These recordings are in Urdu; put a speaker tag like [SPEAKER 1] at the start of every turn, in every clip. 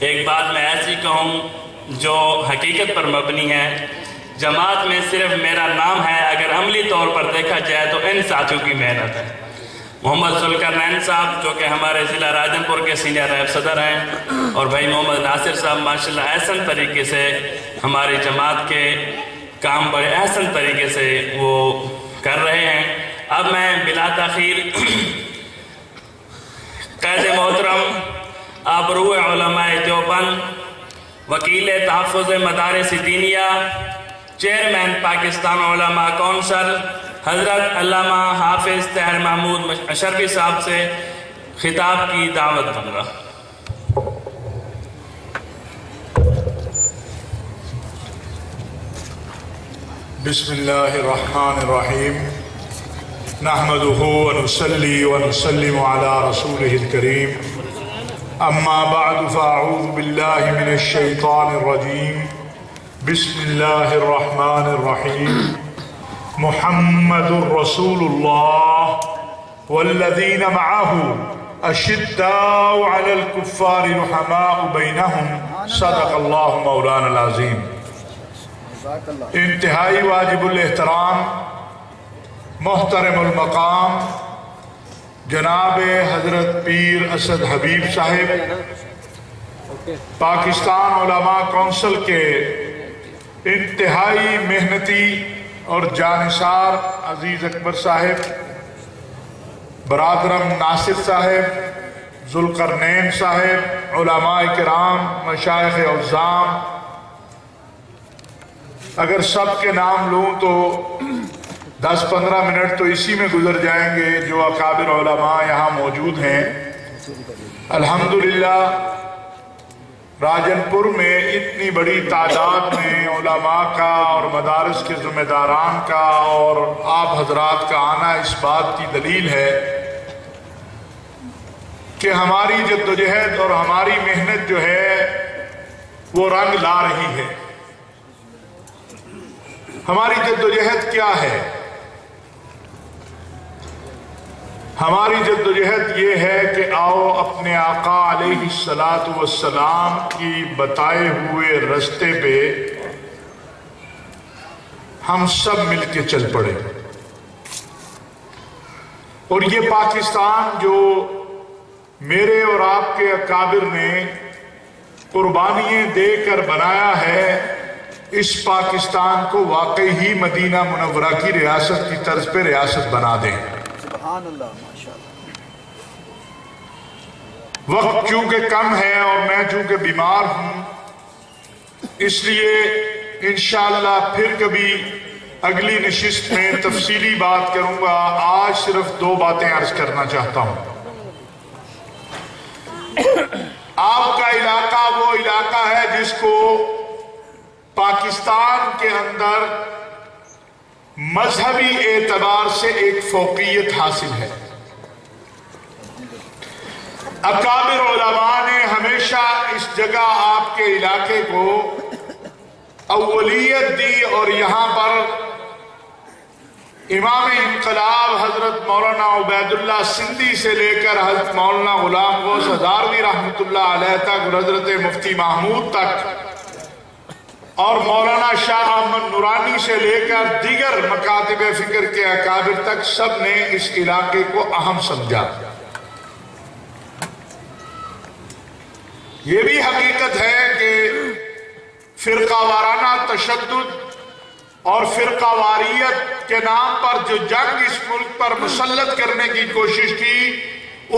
[SPEAKER 1] ایک بات میں ایسی کہوں جو حقیقت پر مبنی ہے، جماعت میں صرف میرا نام ہے، اگر عملی طور پر دیکھا جائے تو ان ساتھیوں کی محنت ہے۔ محمد ذوالقرنین صاحب جو کہ ہمارے ضلع راجن پور کے سینئر ریب صدر ہیں، اور بھائی محمد ناصر صاحب ماشاءاللہ احسن طریقے سے ہماری جماعت کے کام بڑے احسن طریقے سے وہ کر رہے ہیں۔ اب میں بلا تاخیر قائد محترم آبرو علماء دیوبند، وکیل تحفظ مدارس دینیہ، چیئرمین پاکستان علماء کونسل حضرت علامہ حافظ طاہر محمود اشرفی صاحب سے خطاب کی دعوت دوں گا۔
[SPEAKER 2] بسم اللہ الرحمن الرحیم، نحمدہ ونصلی ونسلم علی رسولہ الکریم، اما بعد فاعوذ باللہ من الشیطان الرجیم، بسم اللہ الرحمن الرحیم، محمد رسول اللہ والذین معه اشداء علی الکفار رحماء بینہم، صدق اللہ مولانا العظیم۔ انتہائی واجب الاحترام محترم المقام جناب حضرت پیر اسد حبیب صاحب، پاکستان علماء کونسل کے انتہائی محنتی اور جانثار عزیز اکبر صاحب، برادرم ناصر صاحب، ذوالقرنین صاحب، علماء کرام، مشائخ عظام، اگر سب کے نام لوں تو 10-15 منٹ تو اسی میں گزر جائیں گے جو اکابر علماء یہاں موجود ہیں۔ الحمدللہ راجن پور میں اتنی بڑی تعداد میں علماء کا اور مدارس کے ذمہ داران کا اور آپ حضرات کا آنا اس بات کی دلیل ہے کہ ہماری جدوجہد اور ہماری محنت جو ہے وہ رنگ لا رہی ہے۔ ہماری جدوجہد کیا ہے؟ ہماری جدوجہد یہ ہے کہ آؤ اپنے آقا علیہ السلام کی بتائے ہوئے راستے پہ ہم سب مل کے چل پڑے، اور یہ پاکستان جو میرے اور آپ کے اکابر نے قربانیاں دے کر بنایا ہے، اس پاکستان کو واقعی ہی مدینہ منورہ کی ریاست کی طرز پہ ریاست بنا دیں۔
[SPEAKER 3] سبحان اللہ، ماشاءاللہ۔
[SPEAKER 2] وقت چونکہ کم ہے اور میں چونکہ بیمار ہوں، اس لیے انشاءاللہ پھر کبھی اگلی نشست میں تفصیلی بات کروں گا۔ آج صرف 2 باتیں عرض کرنا چاہتا ہوں۔ آپ کا علاقہ وہ علاقہ ہے جس کو پاکستان کے اندر مذہبی اعتبار سے ایک فوقیت حاصل ہے۔ اکابر علماء نے ہمیشہ اس جگہ آپ کے علاقے کو اولیت دی، اور یہاں پر امام انقلاب حضرت مولانا عبید اللہ سندھی سے لے کر حضرت مولانا غلام غوث ہزاروی رحمۃ اللہ علیہ تک، حضرت مفتی محمود تک، اور مولانا شاہ احمد نورانی سے لے کر دیگر مکاتب فکر کے اکابر تک، سب نے اس علاقے کو اہم سمجھا۔ یہ بھی حقیقت ہے کہ فرقہ وارانہ تشدد اور فرقہ واریت کے نام پر جو جنگ اس ملک پر مسلط کرنے کی کوشش کی،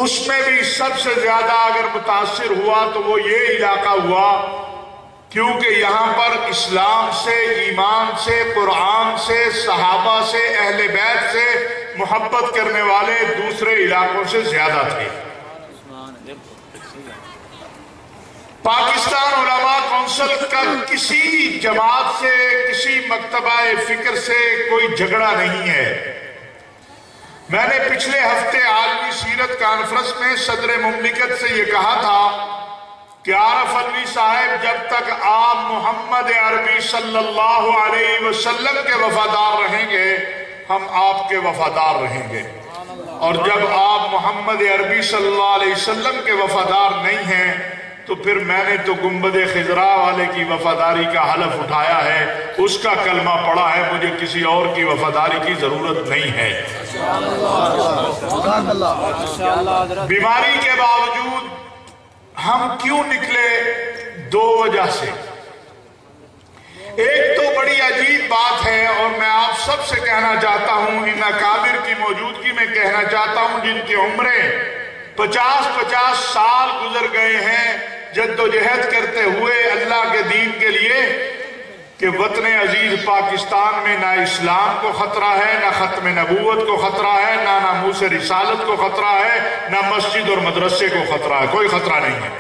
[SPEAKER 2] اس میں بھی سب سے زیادہ اگر متاثر ہوا تو وہ یہ علاقہ ہوا، کیونکہ یہاں پر اسلام سے، ایمان سے، قرآن سے، صحابہ سے، اہل بیت سے محبت کرنے والے دوسرے علاقوں سے زیادہ تھے۔ پاکستان علماء کونسل کا کسی جماعت سے، کسی مکتبہ فکر سے کوئی جھگڑا نہیں ہے۔ میں نے پچھلے ہفتے عالمی سیرت کانفرنس میں صدر مملکت سے یہ کہا تھا کہ عارف علوی صاحب جب تک آپ محمد عربی صلی اللہ علیہ وسلم کے وفادار رہیں گے، ہم آپ کے وفادار رہیں گے، اور جب آپ محمد عربی صلی اللہ علیہ وسلم کے وفادار نہیں ہیں تو پھر میں نے تو گنبد خضرا والے کی وفاداری کا حلف اٹھایا ہے، اس کا کلمہ پڑھا ہے، مجھے کسی اور کی وفاداری کی ضرورت نہیں ہے۔ بیماری کے باوجود ہم کیوں نکلے؟ دو وجہ سے۔ ایک تو بڑی عجیب بات ہے اور میں آپ سب سے کہنا چاہتا ہوں، ان اکابر کی موجودگی میں کہنا چاہتا ہوں جن کی عمریں 50-50 سال گزر گئے ہیں جد و جہد کرتے ہوئے اللہ کے دین کے لیے، کہ وطن عزیز پاکستان میں نہ اسلام کو خطرہ ہے، نہ ختم نبوت کو خطرہ ہے، نہ ناموس رسالت کو خطرہ ہے، نہ مسجد اور مدرسے کو خطرہ ہے، کوئی خطرہ نہیں ہے۔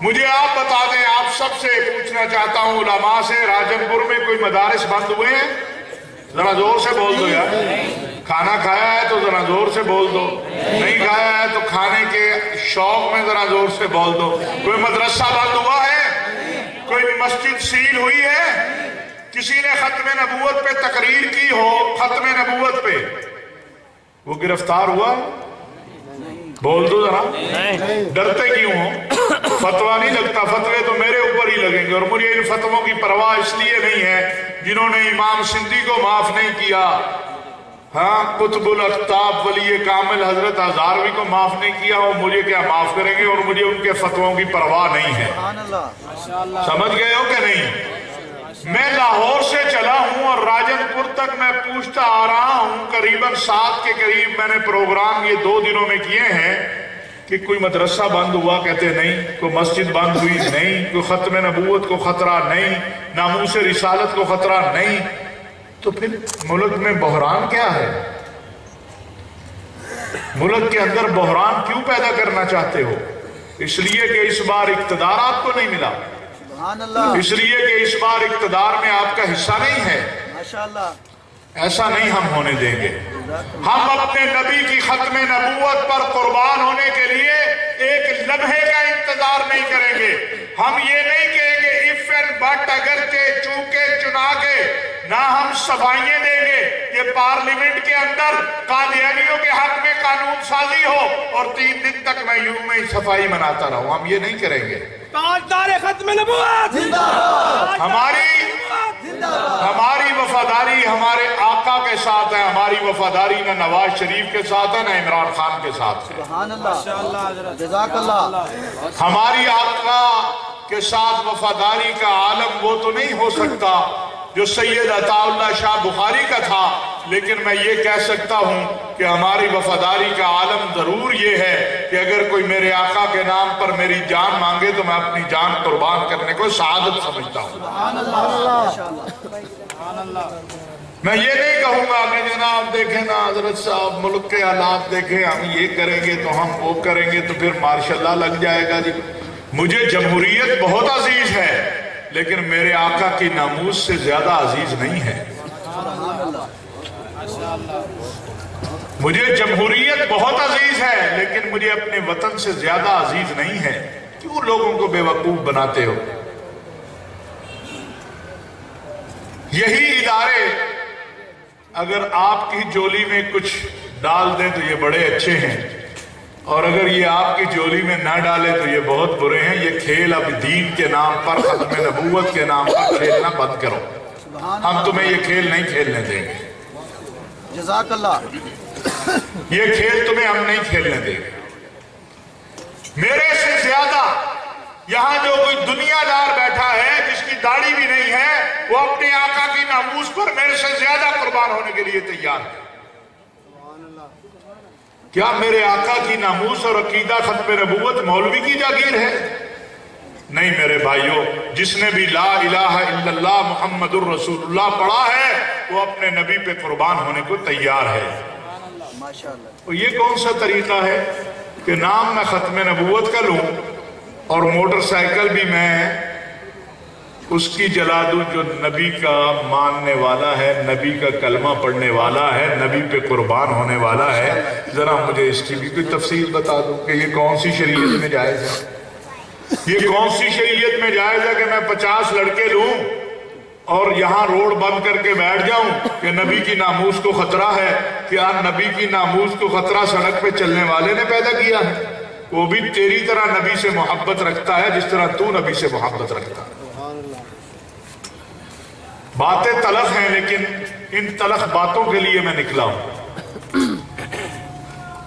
[SPEAKER 2] مجھے آپ بتا دیں، آپ سب سے پوچھنا چاہتا ہوں علماء سے، راجن پور میں کوئی مدارس بند ہوئے ہیں؟ ذرا زور سے بول دو یار۔ کھانا کھایا ہے تو ذرا زور سے بول دو، نہیں کھایا ہے تو کھانے کے شوق میں ذرا زور سے بول دو۔ کوئی مدرسہ بند ہوا ہے؟ کوئی مسجد سیل ہوئی ہے؟ کسی نے ختم نبوت پہ تقریر کی ہو، ختم نبوت پہ، وہ گرفتار ہوا؟ بول دو ذرا، ڈرتے کیوں ہو؟ فتویٰ نہیں لگتا، فتوے تو میرے اوپر ہی لگیں گے، اور مجھے ان فتووں کی پرواہ اس لیے نہیں ہے جنہوں نے امام سندھی کو معاف نہیں کیا، ہاں قطب الاقطاب ولی کامل حضرت ہزاروی کو معاف نہیں کیا، وہ مجھے کیا معاف کریں گے؟ اور مجھے ان کے فتووں کی پرواہ نہیں ہے۔ سمجھ گئے ہو کہ نہیں؟ میں لاہور سے چلا ہوں اور راجن پور تک میں پوچھتا آ رہا ہوں، قریباً 7 کے قریب میں نے پروگرام یہ 2 دنوں میں کیے ہیں، کہ کوئی مدرسہ بند ہوا؟ کہتے نہیں۔ کوئی مسجد بند ہوئی؟ نہیں۔ کوئی ختم نبوت کو خطرہ؟ نہیں۔ ناموس رسالت کو خطرہ؟ نہیں۔ تو پھر ملک میں بحران کیا ہے؟ ملک کے اندر بحران کیوں پیدا کرنا چاہتے ہو؟ اس لیے کہ اس بار اقتدار آپ کو نہیں ملا، اس لیے کہ اس بار اقتدار میں آپ کا حصہ نہیں ہے۔ ایسا نہیں ہم ہونے دیں گے۔ ہم اپنے نبی کی ختم نبوت پر قربان ہونے کے لیے ایک لمحے کا انتظار نہیں کریں گے۔ ہم یہ نہیں کہیں گے if and but، اگرچہ، چونکہ، چنانکہ، نہ ہم صفائیاں دیں گے کہ پارلیمنٹ کے اندر قادیانیوں کے حق میں قانون سازی ہو اور 3 دن تک میں یوں میں صفائی مناتا رہوں۔ ہم یہ نہیں کریں گے۔
[SPEAKER 4] تاجدار ختم نبوت
[SPEAKER 2] ہماری وفاداری ہمارے آقا کے ساتھ ہے، ہماری وفاداری نہ نواز شریف کے ساتھ ہے، نہ عمران خان کے ساتھ ہے۔
[SPEAKER 3] جزاک اللہ۔
[SPEAKER 2] ہماری آقا کے ساتھ وفاداری کا عالم وہ تو نہیں ہو سکتا جو سید عطا اللہ شاہ بخاری کا تھا، لیکن میں یہ کہہ سکتا ہوں کہ ہماری وفاداری کا عالم ضرور یہ ہے کہ اگر کوئی میرے آقا کے نام پر میری جان مانگے تو میں اپنی جان قربان کرنے کو سعادت سمجھتا ہوں۔ میں یہ نہیں کہوں گا کہ جناب دیکھیں نا حضرت صاحب ملک کے حالات دیکھیں، ہم یہ کریں گے تو ہم وہ کریں گے تو پھر ماشاءاللہ لگ جائے گا۔ جی مجھے جمہوریت بہت عزیز ہے، لیکن میرے آقا کی ناموس سے زیادہ عزیز نہیں ہے۔ مجھے جمہوریت بہت عزیز ہے، لیکن مجھے اپنے وطن سے زیادہ عزیز نہیں ہے۔ کیوں لوگوں کو بے وقوف بناتے ہو؟ یہی ادارے اگر آپ کی جولی میں کچھ ڈال دیں تو یہ بڑے اچھے ہیں، اور اگر یہ آپ کی جولی میں نہ ڈالے تو یہ بہت برے ہیں۔ یہ کھیل اب دین کے نام پر، ختم نبوت کے نام پر کھیلنا بند کرو۔ ہم تمہیں یہ کھیل نہیں کھیلنے دیں گے۔
[SPEAKER 3] جزاک اللہ۔
[SPEAKER 2] یہ کھیل تمہیں ہم نہیں کھیلنے دیں گے۔ میرے سے زیادہ یہاں جو کوئی دنیا دار بیٹھا ہے جس کی داڑھی بھی نہیں ہے، وہ اپنے آقا کی ناموس پر میرے سے زیادہ قربان ہونے کے لیے تیار ہے۔ کیا میرے آقا کی ناموس اور عقیدہ ختم نبوت مولوی کی جاگیر ہے؟ نہیں میرے بھائیوں، جس نے بھی لا الہ الا اللہ محمد الرسول اللہ پڑھا ہے وہ اپنے نبی پہ قربان ہونے کو تیار ہے۔ اور یہ کون سا طریقہ ہے کہ نام میں ختم نبوت کا لوں اور موٹر سائیکل بھی میں اس کی جلا دوں جو نبی کا ماننے والا ہے، نبی کا کلمہ پڑھنے والا ہے، نبی پہ قربان ہونے والا ہے؟ ذرا مجھے اس کی بھی کوئی تفصیل بتا دو کہ یہ کون سی شریعت میں جائز ہے؟ یہ کون سی شریعت میں جائز ہے کہ میں 50 لڑکے لوں اور یہاں روڈ بند کر کے بیٹھ جاؤں کہ نبی کی ناموس کو خطرہ ہے؟ کیا نبی کی ناموس کو خطرہ سڑک پہ چلنے والے نے پیدا کیا ہے؟ وہ بھی تیری طرح نبی سے محبت رکھتا ہے جس طرح تو نبی سے محبت رکھتا ہے۔ باتیں تلخ ہیں لیکن ان تلخ باتوں کے لیے میں نکلا ہوں۔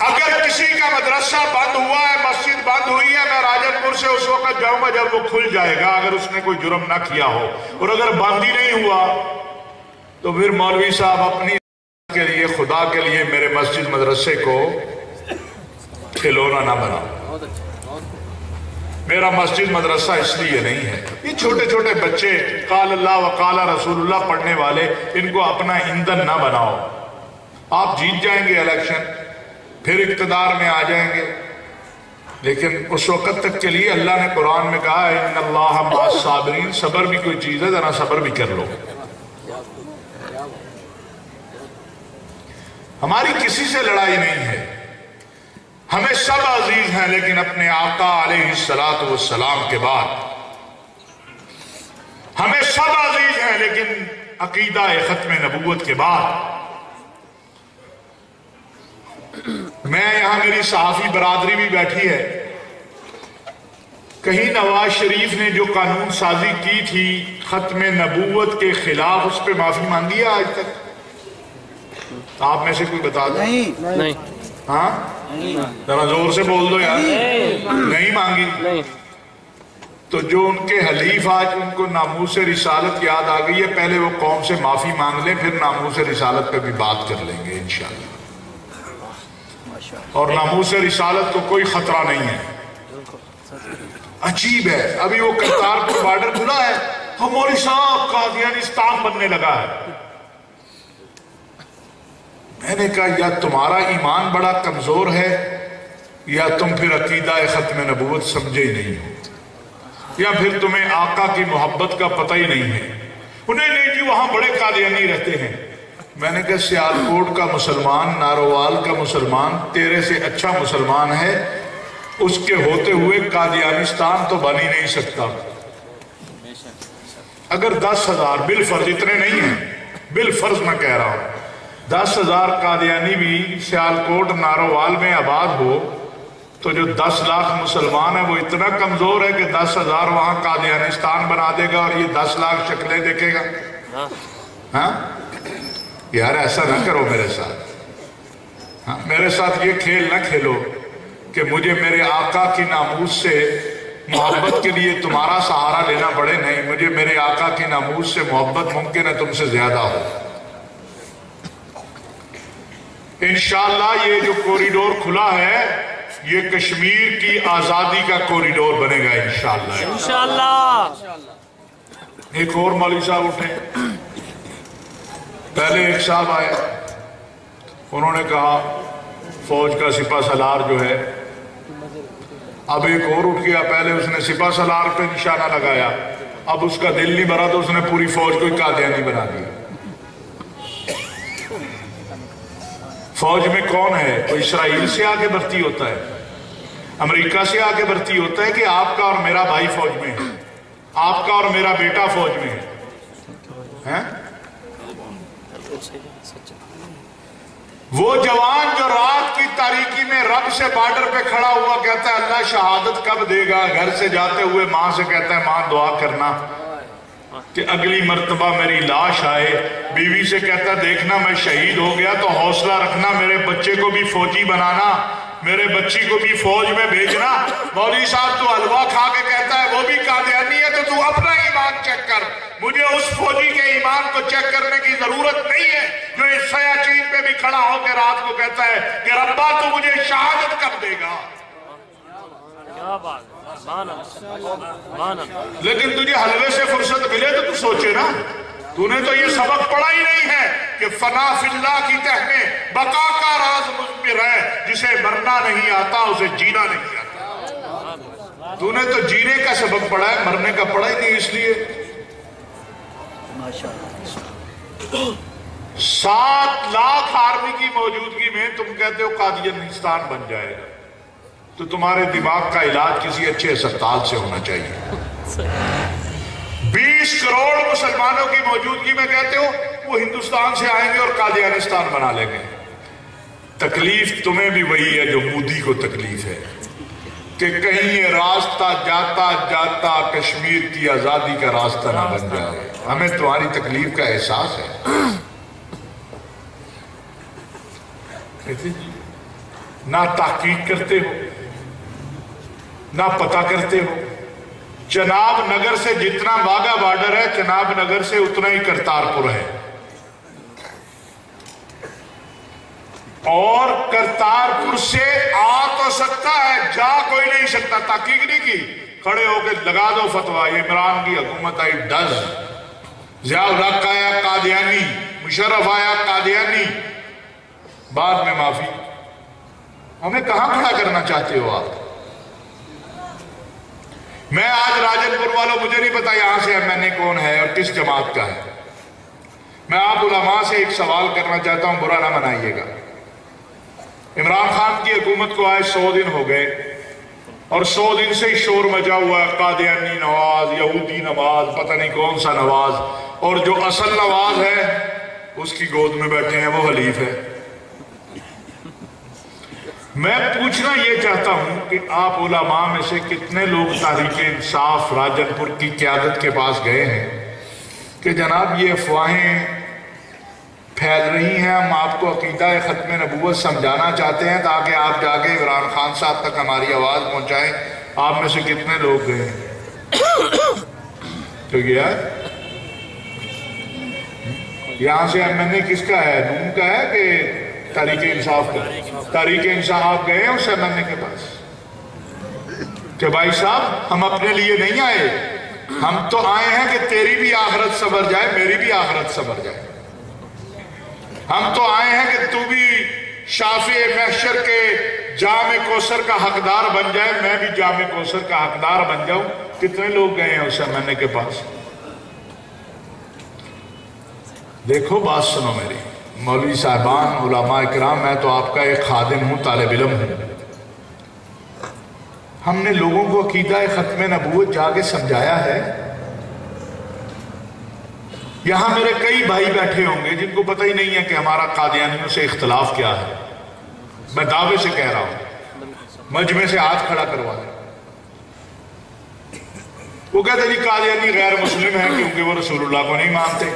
[SPEAKER 2] اگر کسی کا مدرسہ بند ہوا ہے، مسجد بند ہوئی ہے، میں راجن پور سے اس وقت جاؤں گا جب وہ کھل جائے گا، اگر اس نے کوئی جرم نہ کیا ہو، اور اگر بند ہی نہیں ہوا تو پھر مولوی صاحب اپنی کے لیے، خدا کے لیے میرے مسجد مدرسے کو کھلونا نہ بناؤ۔ میرا مسجد مدرسہ اس لیے نہیں ہے۔ یہ چھوٹے چھوٹے بچے قال اللہ و قال رسول اللہ پڑھنے والے، ان کو اپنا ایندھن نہ بناؤ۔ آپ جیت جائیں گے الیکشن، پھر اقتدار میں آ جائیں گے، لیکن اس وقت تک کے لیے اللہ نے قرآن میں کہا ان اللہ مع الصابرین، صبر بھی کوئی چیز ہے، ذرا صبر بھی کر لو۔ ہماری کسی سے لڑائی نہیں ہے، ہمیں سب عزیز ہیں، لیکن اپنے آقا علیہ السلام کے بعد ہمیں سب عزیز ہیں، لیکن عقیدہ ختم نبوت کے بعد میں یہاں میری صحافی برادری بھی بیٹھی ہے، کہیں نواز شریف نے جو قانون سازی کی تھی ختم نبوت کے خلاف، اس پہ معافی مانگی ہے آج تک؟ آپ میں سے کوئی بتا دیں؟
[SPEAKER 3] نہیں۔
[SPEAKER 2] ہاں ذرا زور سے بول دو یار۔ نہیں مانگی؟ تو جو ان کے حلیف آج ان کو ناموس رسالت یاد آ گئی ہے، پہلے وہ قوم سے معافی مانگ لیں، پھر ناموس رسالت پہ بھی بات کر لیں گے انشاءاللہ۔ اور ناموس رسالت کو کوئی خطرہ نہیں ہے۔ عجیب ہے، ابھی وہ کرتارپور بارڈر کھلا ہے، ہماری صاحب قادیانستان بننے لگا ہے۔ میں نے کہا یا تمہارا ایمان بڑا کمزور ہے، یا تم پھر عقیدہ ختم نبوت سمجھے ہی نہیں ہو، یا پھر تمہیں آقا کی محبت کا پتہ ہی نہیں ہے۔ انہیں نہیں جی وہاں بڑے قادیانی رہتے ہیں۔ میں نے کہا سیالکوٹ کا مسلمان، نارووال کا مسلمان تیرے سے اچھا مسلمان ہے، اس کے ہوتے ہوئے قادیانستان تو بن ہی نہیں سکتا۔ اگر 10,000 بالفرض، اتنے نہیں ہیں، بالفرض میں کہہ رہا ہوں، 10,000 قادیانی بھی سیالکوٹ نارووال میں آباد ہو تو جو 10 لاکھ مسلمان ہیں وہ اتنا کمزور ہے کہ 10,000 وہاں قادیانستان بنا دے گا اور یہ 10 لاکھ شکلیں دیکھے گا؟ ہاں یار ایسا نہ کرو میرے ساتھ، میرے ساتھ یہ کھیل نہ کھیلو کہ مجھے میرے آقا کی ناموس سے محبت کے لیے تمہارا سہارا لینا پڑے۔ نہیں، مجھے میرے آقا کی ناموس سے محبت ممکن ہے تم سے زیادہ ہو۔ انشاءاللہ یہ جو کوریڈور کھلا ہے یہ کشمیر کی آزادی کا کوریڈور بنے گا انشاءاللہ۔ ایک اور مولوی صاحب اٹھے، پہلے ایک صاحب آئے، انہوں نے کہا فوج کا سپہ سالار جو ہے، اب ایک اور اٹھ گیا، پہلے اس نے سپہ سالار پہ نشانہ لگایا، اب اس کا دل نہیں بھرا تو اس نے پوری فوج کو ہی قادیانی بنا دیا۔ فوج میں کون ہے؟ کوئی اسرائیل سے آگے بھرتی ہوتا ہے، امریکہ سے آگے بھرتی ہوتا ہے کہ آپ کا اور میرا بھائی فوج میں ہے، آپ کا اور میرا بیٹا فوج میں ہے؟ وہ جوان جو رات کی تاریکی میں رب سے بارڈر پہ کھڑا ہوا کہتا ہے اللہ شہادت کب دے گا، گھر سے جاتے ہوئے ماں سے کہتا ہے ماں دعا کرنا کہ اگلی مرتبہ میری لاش آئے، بیوی سے کہتا ہے دیکھنا میں شہید ہو گیا تو حوصلہ رکھنا، میرے بچے کو بھی فوجی بنانا، میرے بچی کو بھی فوج میں بھیجنا۔ مولوی صاحب تو حلوہ کھا کے کہتا ہے وہ بھی قادیانی ہے، تو اپنا ایمان چیک کر، مجھے اس فوجی کے ایمان کو چیک کرنے کی ضرورت نہیں ہے جو اس سیاچین پہ بھی کھڑا ہو کے رات کو کہتا ہے کہ ربا تو مجھے شہادت کب دے گا۔ لیکن تجھے حلوے سے فرصت ملے تو سوچے نا، تو نے تو یہ سبق پڑھا ہی نہیں ہے کہ فنا فی اللہ کی تہ میں بقا کا راز مضمر ہے، جسے مرنا نہیں آتا اسے جینا نہیں آتا۔ تو نے تو جینے کا سبق پڑھا ہے، مرنے کا پڑھا ہی نہیں۔ اس لیے 7 لاکھ آرمی کی موجودگی میں تم کہتے ہو قادیانستان بن جائے گا، تو تمہارے دماغ کا علاج کسی اچھے اسپتال سے ہونا چاہیے۔ 20 کروڑ مسلمانوں کی موجودگی میں کہتے ہو وہ ہندوستان سے آئیں گے اور قادیانستان بنا لیں گے۔ تکلیف تمہیں بھی وہی ہے جو مودی کو تکلیف ہے۔ کہ کہیں یہ راستہ جاتا جاتا کشمیر کی آزادی کا راستہ نہ بن جائے. ہمیں تمہاری تکلیف کا احساس ہے. نہ تحقیق کرتے ہو، نہ پتہ کرتے ہو. چناب نگر سے جتنا واگا بارڈر ہے، چناب نگر سے اتنا ہی کرتارپور ہے، اور کرتارپور سے آ تو سکتا ہے، جا کوئی نہیں سکتا. تحقیق نہیں کی، کھڑے ہو کے لگا دو فتویٰ. یہ عمران کی حکومت آئی ڈز، ضیاء الحق آیا قادیانی، مشرف آیا قادیانی، بعد میں معافی. ہمیں کہاں کھڑا کرنا چاہتے ہو آپ؟ میں آج راجن پور والوں، مجھے نہیں پتا یہاں سے ایم این اے کون ہے اور کس جماعت کا ہے. میں آپ علماء سے ایک سوال کرنا چاہتا ہوں، برا نہ منائیے گا. عمران خان کی حکومت کو آئے 100 دن ہو گئے، اور 100 دن سے ہی شور مچا ہوا ہے. قادیانی نواز، یہودی نواز، پتہ نہیں کون سا نواز، اور جو اصل نواز ہے اس کی گود میں بیٹھے ہیں، وہ حلیف ہے. میں پوچھنا یہ چاہتا ہوں کہ آپ علماء میں سے کتنے لوگ تحریک انصاف راجن پور کی قیادت کے پاس گئے ہیں کہ جناب یہ افواہیں پھیل رہی ہیں، ہم آپ کو عقیدہ ختم نبوت سمجھانا چاہتے ہیں تاکہ آپ جا کے عمران خان صاحب تک ہماری آواز پہنچائیں. آپ میں سے کتنے لوگ گئے ہیں؟ تو گیا یہاں سے ایم این اے کس کا ہے؟ نون کا ہے کہ تحریک انصاف کا؟ تحریک انصاف. آپ گئے ہیں اس ایم این اے کے پاس کہ بھائی صاحب ہم اپنے لیے نہیں آئے، ہم تو آئے ہیں کہ تیری بھی آخرت سنور جائے، میری بھی آخرت سنور جائے. ہم تو آئے ہیں کہ تو بھی شافع محشر کے جام کوثر کا حقدار بن جائے، میں بھی جام کوثر کا حقدار بن جاؤں. کتنے لوگ گئے ہیں اس ایم این اے کے پاس؟ دیکھو بات سنو میری، مولوی صاحبان، علماء اکرام، میں تو آپ کا ایک خادم ہوں، طالب علم ہوں. ہم نے لوگوں کو عقیدہ ختم نبوت جا کے سمجھایا ہے. یہاں میرے کئی بھائی بیٹھے ہوں گے جن کو پتہ ہی نہیں ہے کہ ہمارا قادیانیوں سے اختلاف کیا ہے. میں دعوے سے کہہ رہا ہوں، مجمع سے ہاتھ کھڑا کروا دیں. وہ کہتے ہیں جی قادیانی غیر مسلم ہیں کیونکہ وہ رسول اللہ کو نہیں مانتے،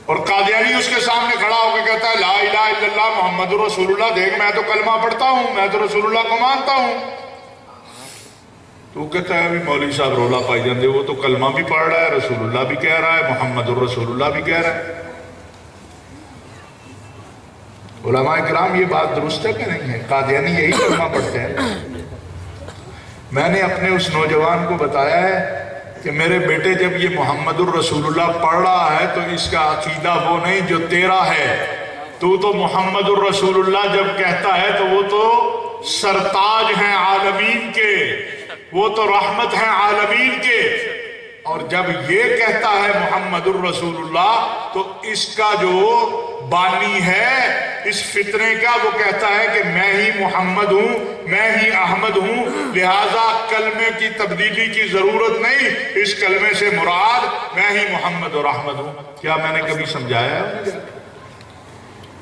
[SPEAKER 2] اور قادیانی اس کے سامنے کھڑا ہو کے کہتا ہے لا الہ الا اللہ محمد رسول اللہ، دیکھ میں تو کلمہ پڑھتا ہوں، میں تو رسول اللہ کو مانتا ہوں. تو وہ کہتا ہے مولوی صاحب رولا پائی جاندے، وہ تو کلمہ بھی پڑھ رہا ہے، رسول اللہ بھی کہہ رہا ہے، محمد الرسول اللہ بھی کہہ رہا ہے. علماء کرام یہ بات درست ہے کہ نہیں ہے؟ قادیانی یہی کلمہ پڑھتے ہیں. میں نے اپنے اس نوجوان کو بتایا ہے کہ میرے بیٹے جب یہ محمد الرسول اللہ پڑھ رہا ہے تو اس کا عقیدہ وہ نہیں جو تیرا ہے. تو محمد الرسول اللہ جب کہتا ہے تو وہ تو سرتاج ہیں عالمین کے، وہ تو رحمت ہیں عالمین کے. اور جب یہ کہتا ہے محمد الرسول اللہ تو اس کا جو بانی ہے اس فتنے کا، وہ کہتا ہے کہ میں ہی محمد ہوں، میں ہی احمد ہوں، لہٰذا کلمے کی تبدیلی کی ضرورت نہیں، اس کلمے سے مراد میں ہی محمد اور احمد ہوں. کیا میں نے کبھی سمجھایا ہے؟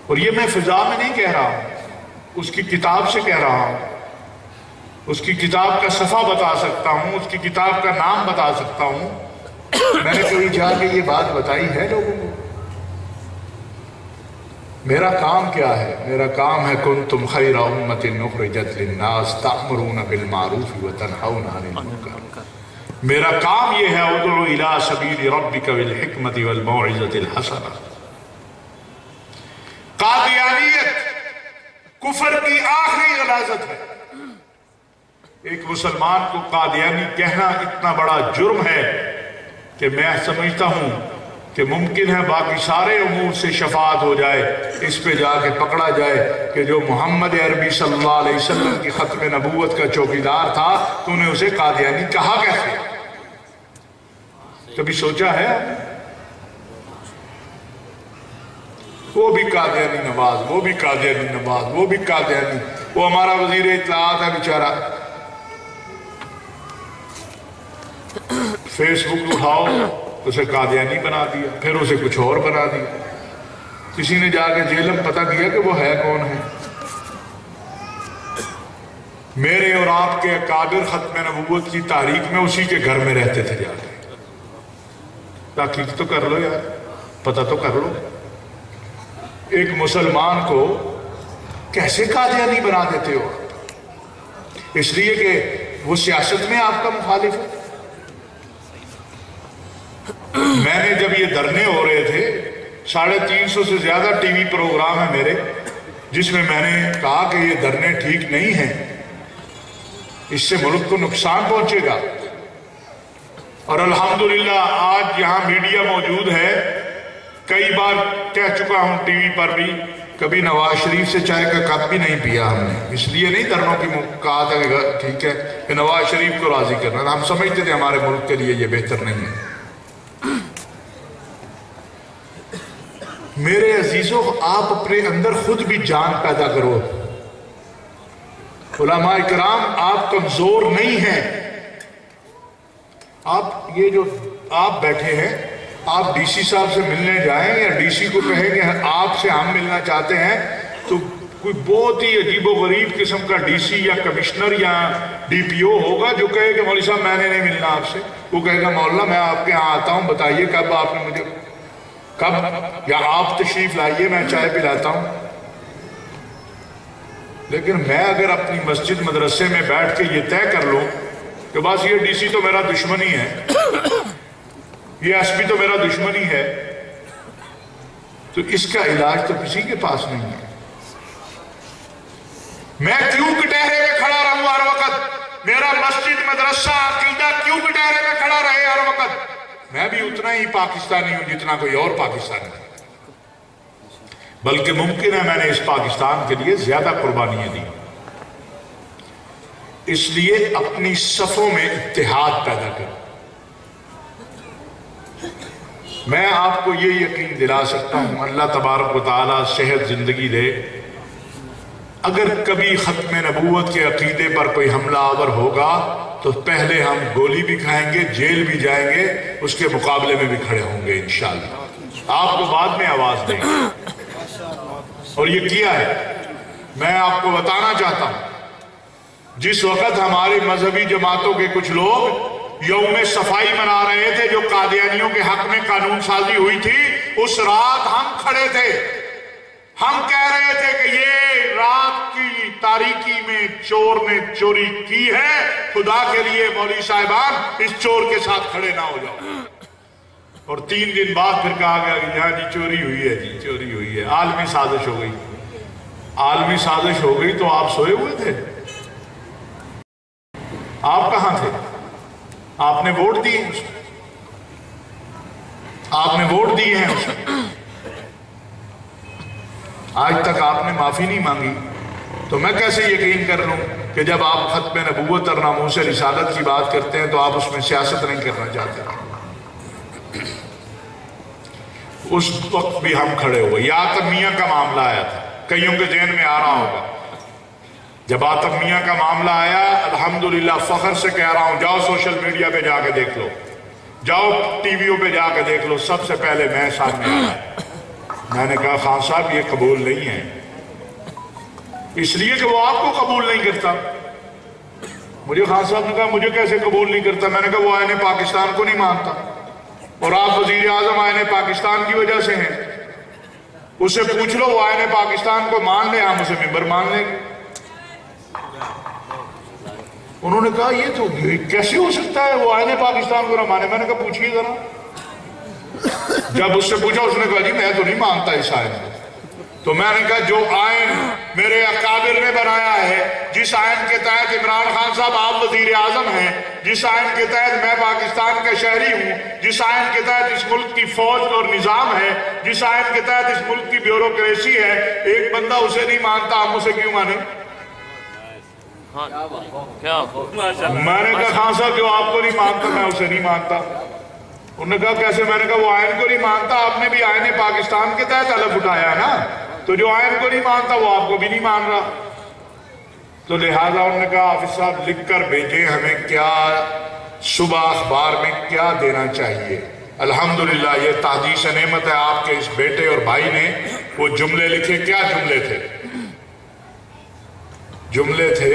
[SPEAKER 2] اور یہ میں فضا میں نہیں کہہ رہا ہوں، اس کی کتاب سے کہہ رہا ہوں. اس کی کتاب کا صفحہ بتا سکتا ہوں، اس کی کتاب کا نام بتا سکتا ہوں. میں نے کبھی جا کے یہ بات بتائی ہے لوگوں کو؟ میرا کام کیا ہے؟ میرا کام ہے کنتم خیر امت اخرجت للناس تأمرون بالمعروف وتنہون عن المنکر. میرا کام یہ ہے ادعو الی سبیل ربک بالحکمت والموعظۃ الحسنہ. قادیانیت کفر کی آخری غلاظت ہے. ایک مسلمان کو قادیانی کہنا اتنا بڑا جرم ہے کہ میں سمجھتا ہوں کہ ممکن ہے باقی سارے امور سے شفاعت ہو جائے، اس پہ جا کے پکڑا جائے کہ جو محمد عربی صلی اللہ علیہ وسلم کی ختم نبوت کا چوکیدار تھا تو نے اسے قادیانی کہا کیسے؟ کبھی سوچا ہے؟ وہ بھی قادیانی نواز، وہ بھی قادیانی نواز، وہ بھی قادیانی. وہ ہمارا وزیر اطلاعات ہے بیچارہ، فیس بک اٹھاؤ اسے قادیانی بنا دیا، پھر اسے کچھ اور بنا دیا. کسی نے جا کے جیل میں پتہ کیا کہ وہ ہے کون ہے؟ میرے اور آپ کے اکابر ختم نبوت کی تاریخ میں اسی کے گھر میں رہتے تھے جا کے. تحقیق تو کر لو یار, پتہ تو کر لو. ایک مسلمان کو کیسے قادیانی بنا دیتے ہو؟ اس لیے کہ وہ سیاست میں آپ کا مخالف ہے. میں نے جب یہ دھرنے ہو رہے تھے, 350 سے زیادہ ٹی وی پروگرام ہیں میرے, جس میں میں نے کہا کہ یہ دھرنے ٹھیک نہیں ہیں, اس سے ملک کو نقصان پہنچے گا. اور الحمدللہ آج یہاں میڈیا موجود ہے. کئی بار کہہ چکا ہوں ٹی وی پر بھی, کبھی نواز شریف سے چائے کا کپ بھی نہیں پیا ہم نے. اس لیے نہیں دھرنوں کی کہا تھا کہ ٹھیک ہے کہ نواز شریف کو راضی کرنا, ہم سمجھتے تھے ہمارے ملک کے لیے یہ بہتر نہیں ہے. میرے عزیزوں, آپ اپنے اندر خود بھی جان پیدا کرو. علماء کرام آپ کمزور نہیں ہیں. آپ یہ جو آپ بیٹھے ہیں, آپ ڈی سی صاحب سے ملنے جائیں یا ڈی سی کو کہیں کہ آپ سے ہم ملنا چاہتے ہیں, تو کوئی بہت ہی عجیب و غریب قسم کا ڈی سی یا کمشنر یا ڈی پی او ہوگا جو کہے کہ مولوی صاحب میں نے نہیں ملنا آپ سے. وہ کہے گا مولانا میں آپ کے ہاں آتا ہوں, بتائیے کب آپ نے مجھے, کب, یا آپ تشریف لائیے میں چائے پلاتا ہوں. لیکن میں اگر اپنی مسجد مدرسے میں بیٹھ کے یہ طے کر لوں کہ بس یہ ڈی سی تو میرا دشمن ہی ہے, یہ ایس پی تو میرا دشمن ہی ہے, تو اس کا علاج تو کسی کے پاس نہیں ہے. میں کیوں کٹہرے میں کھڑا رہوں ہر وقت؟ میرا مسجد مدرسہ عقیدہ کیوں کٹہرے میں کھڑا رہے ہر وقت؟ میں بھی اتنا ہی پاکستانی ہوں جتنا کوئی اور پاکستانی ہے, بلکہ ممکن ہے میں نے اس پاکستان کے لیے زیادہ قربانیاں دی. اس لیے اپنی صفوں میں اتحاد پیدا کرو. میں آپ کو یہ یقین دلا سکتا ہوں, اللہ تبارک و تعالیٰ صحت زندگی دے, اگر کبھی ختم نبوت کے عقیدے پر کوئی حملہ آور ہوگا تو پہلے ہم گولی بھی کھائیں گے, جیل بھی جائیں گے, اس کے مقابلے میں بھی کھڑے ہوں گے انشاءاللہ. آپ کو بعد میں آواز دیں گے, اور یہ کیا ہے. میں آپ کو بتانا چاہتا ہوں, جس وقت ہماری مذہبی جماعتوں کے کچھ لوگ یوم صفائی منا رہے تھے جو قادیانیوں کے حق میں قانون سازی ہوئی تھی, اس رات ہم کھڑے تھے. ہم کہہ رہے تھے کہ یہ رات کی تاریکی میں چور نے چوری کی ہے, خدا کے لیے مولوی صاحبان اس چور کے ساتھ کھڑے نہ ہو جاؤ. اور 3 دن بعد پھر کہا گیا کہ یہاں جی چوری ہوئی ہے, جی چوری ہوئی ہے, عالمی سازش ہو گئی. عالمی سازش ہو گئی تو آپ سوئے ہوئے تھے؟ آپ کہاں تھے؟ آپ نے ووٹ دیے ہیں اس میں, آپ نے ووٹ دیے ہیں اس میں, آج تک آپ نے معافی نہیں مانگی. تو میں کیسے یقین کر لوں کہ جب آپ ختم نبوت اور ناموس رسالت کی بات کرتے ہیں تو آپ اس میں سیاست نہیں کرنا چاہتے؟ اس وقت بھی ہم کھڑے ہوئے. یہ آتم میاں کا معاملہ آیا تھا, کئیوں کے ذہن میں آ رہا ہوگا. جب آتم میاں کا معاملہ آیا, الحمدللہ فخر سے کہہ رہا ہوں, جاؤ سوشل میڈیا پہ جا کے دیکھ لو, جاؤ ٹی ویوں پہ جا کے دیکھ لو, سب سے پہلے میں سامنے آیا. میں نے کہا خان صاحب یہ قبول نہیں ہے, اس لیے کہ وہ آپ کو قبول نہیں کرتا. مجھے خان صاحب نے کہا مجھے کیسے قبول نہیں کرتا؟ میں نے کہا وہ آئین پاکستان کو نہیں مانتا, اور آپ وزیر اعظم آئین پاکستان کی وجہ سے ہیں. اسے پوچھ لو, وہ آئین پاکستان کو مان لے, ہم اسے ممبر مان لیں گے. انہوں نے کہا یہ تو کیسے ہو سکتا ہے وہ آئین پاکستان کو نہ مانے؟ میں نے کہا پوچھئے ذرا. جب اس سے پوچھا اس نے کہا جی میں تو نہیں مانتا اس آئین کو. تو میں نے کہا جو آئین میرے اکابر نے بنایا ہے, جس آئین کے تحت عمران خان صاحب آپ وزیر اعظم ہیں, جس آئین کے تحت میں پاکستان کا شہری ہوں, جس آئین کے تحت اس ملک کی فوج اور نظام ہے, جس آئین کے تحت اس ملک کی بیوروکریسی ہے, ایک بندہ اسے نہیں مانتا, ہم اسے کیوں مانیں؟ میں نے کہا خان صاحب جو آپ کو نہیں مانتا میں اسے نہیں مانتا. انہوں نے کہا کیسے؟ میں نے کہا وہ آئین کو نہیں مانتا, آپ نے بھی آئین پاکستان کے تحت حلف اٹھایا ہے نا, تو جو آئین کو نہیں مانتا وہ آپ کو بھی نہیں مان رہا. تو لہٰذا انہوں نے کہا حافظ صاحب لکھ کر بھیجیں ہمیں کیا صبح اخبار میں کیا دینا چاہیے. الحمدللہ یہ تحدیث نعمت ہے آپ کے اس بیٹے اور بھائی نے وہ جملے لکھے. کیا جملے تھے؟ جملے تھے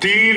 [SPEAKER 2] 3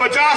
[SPEAKER 2] 50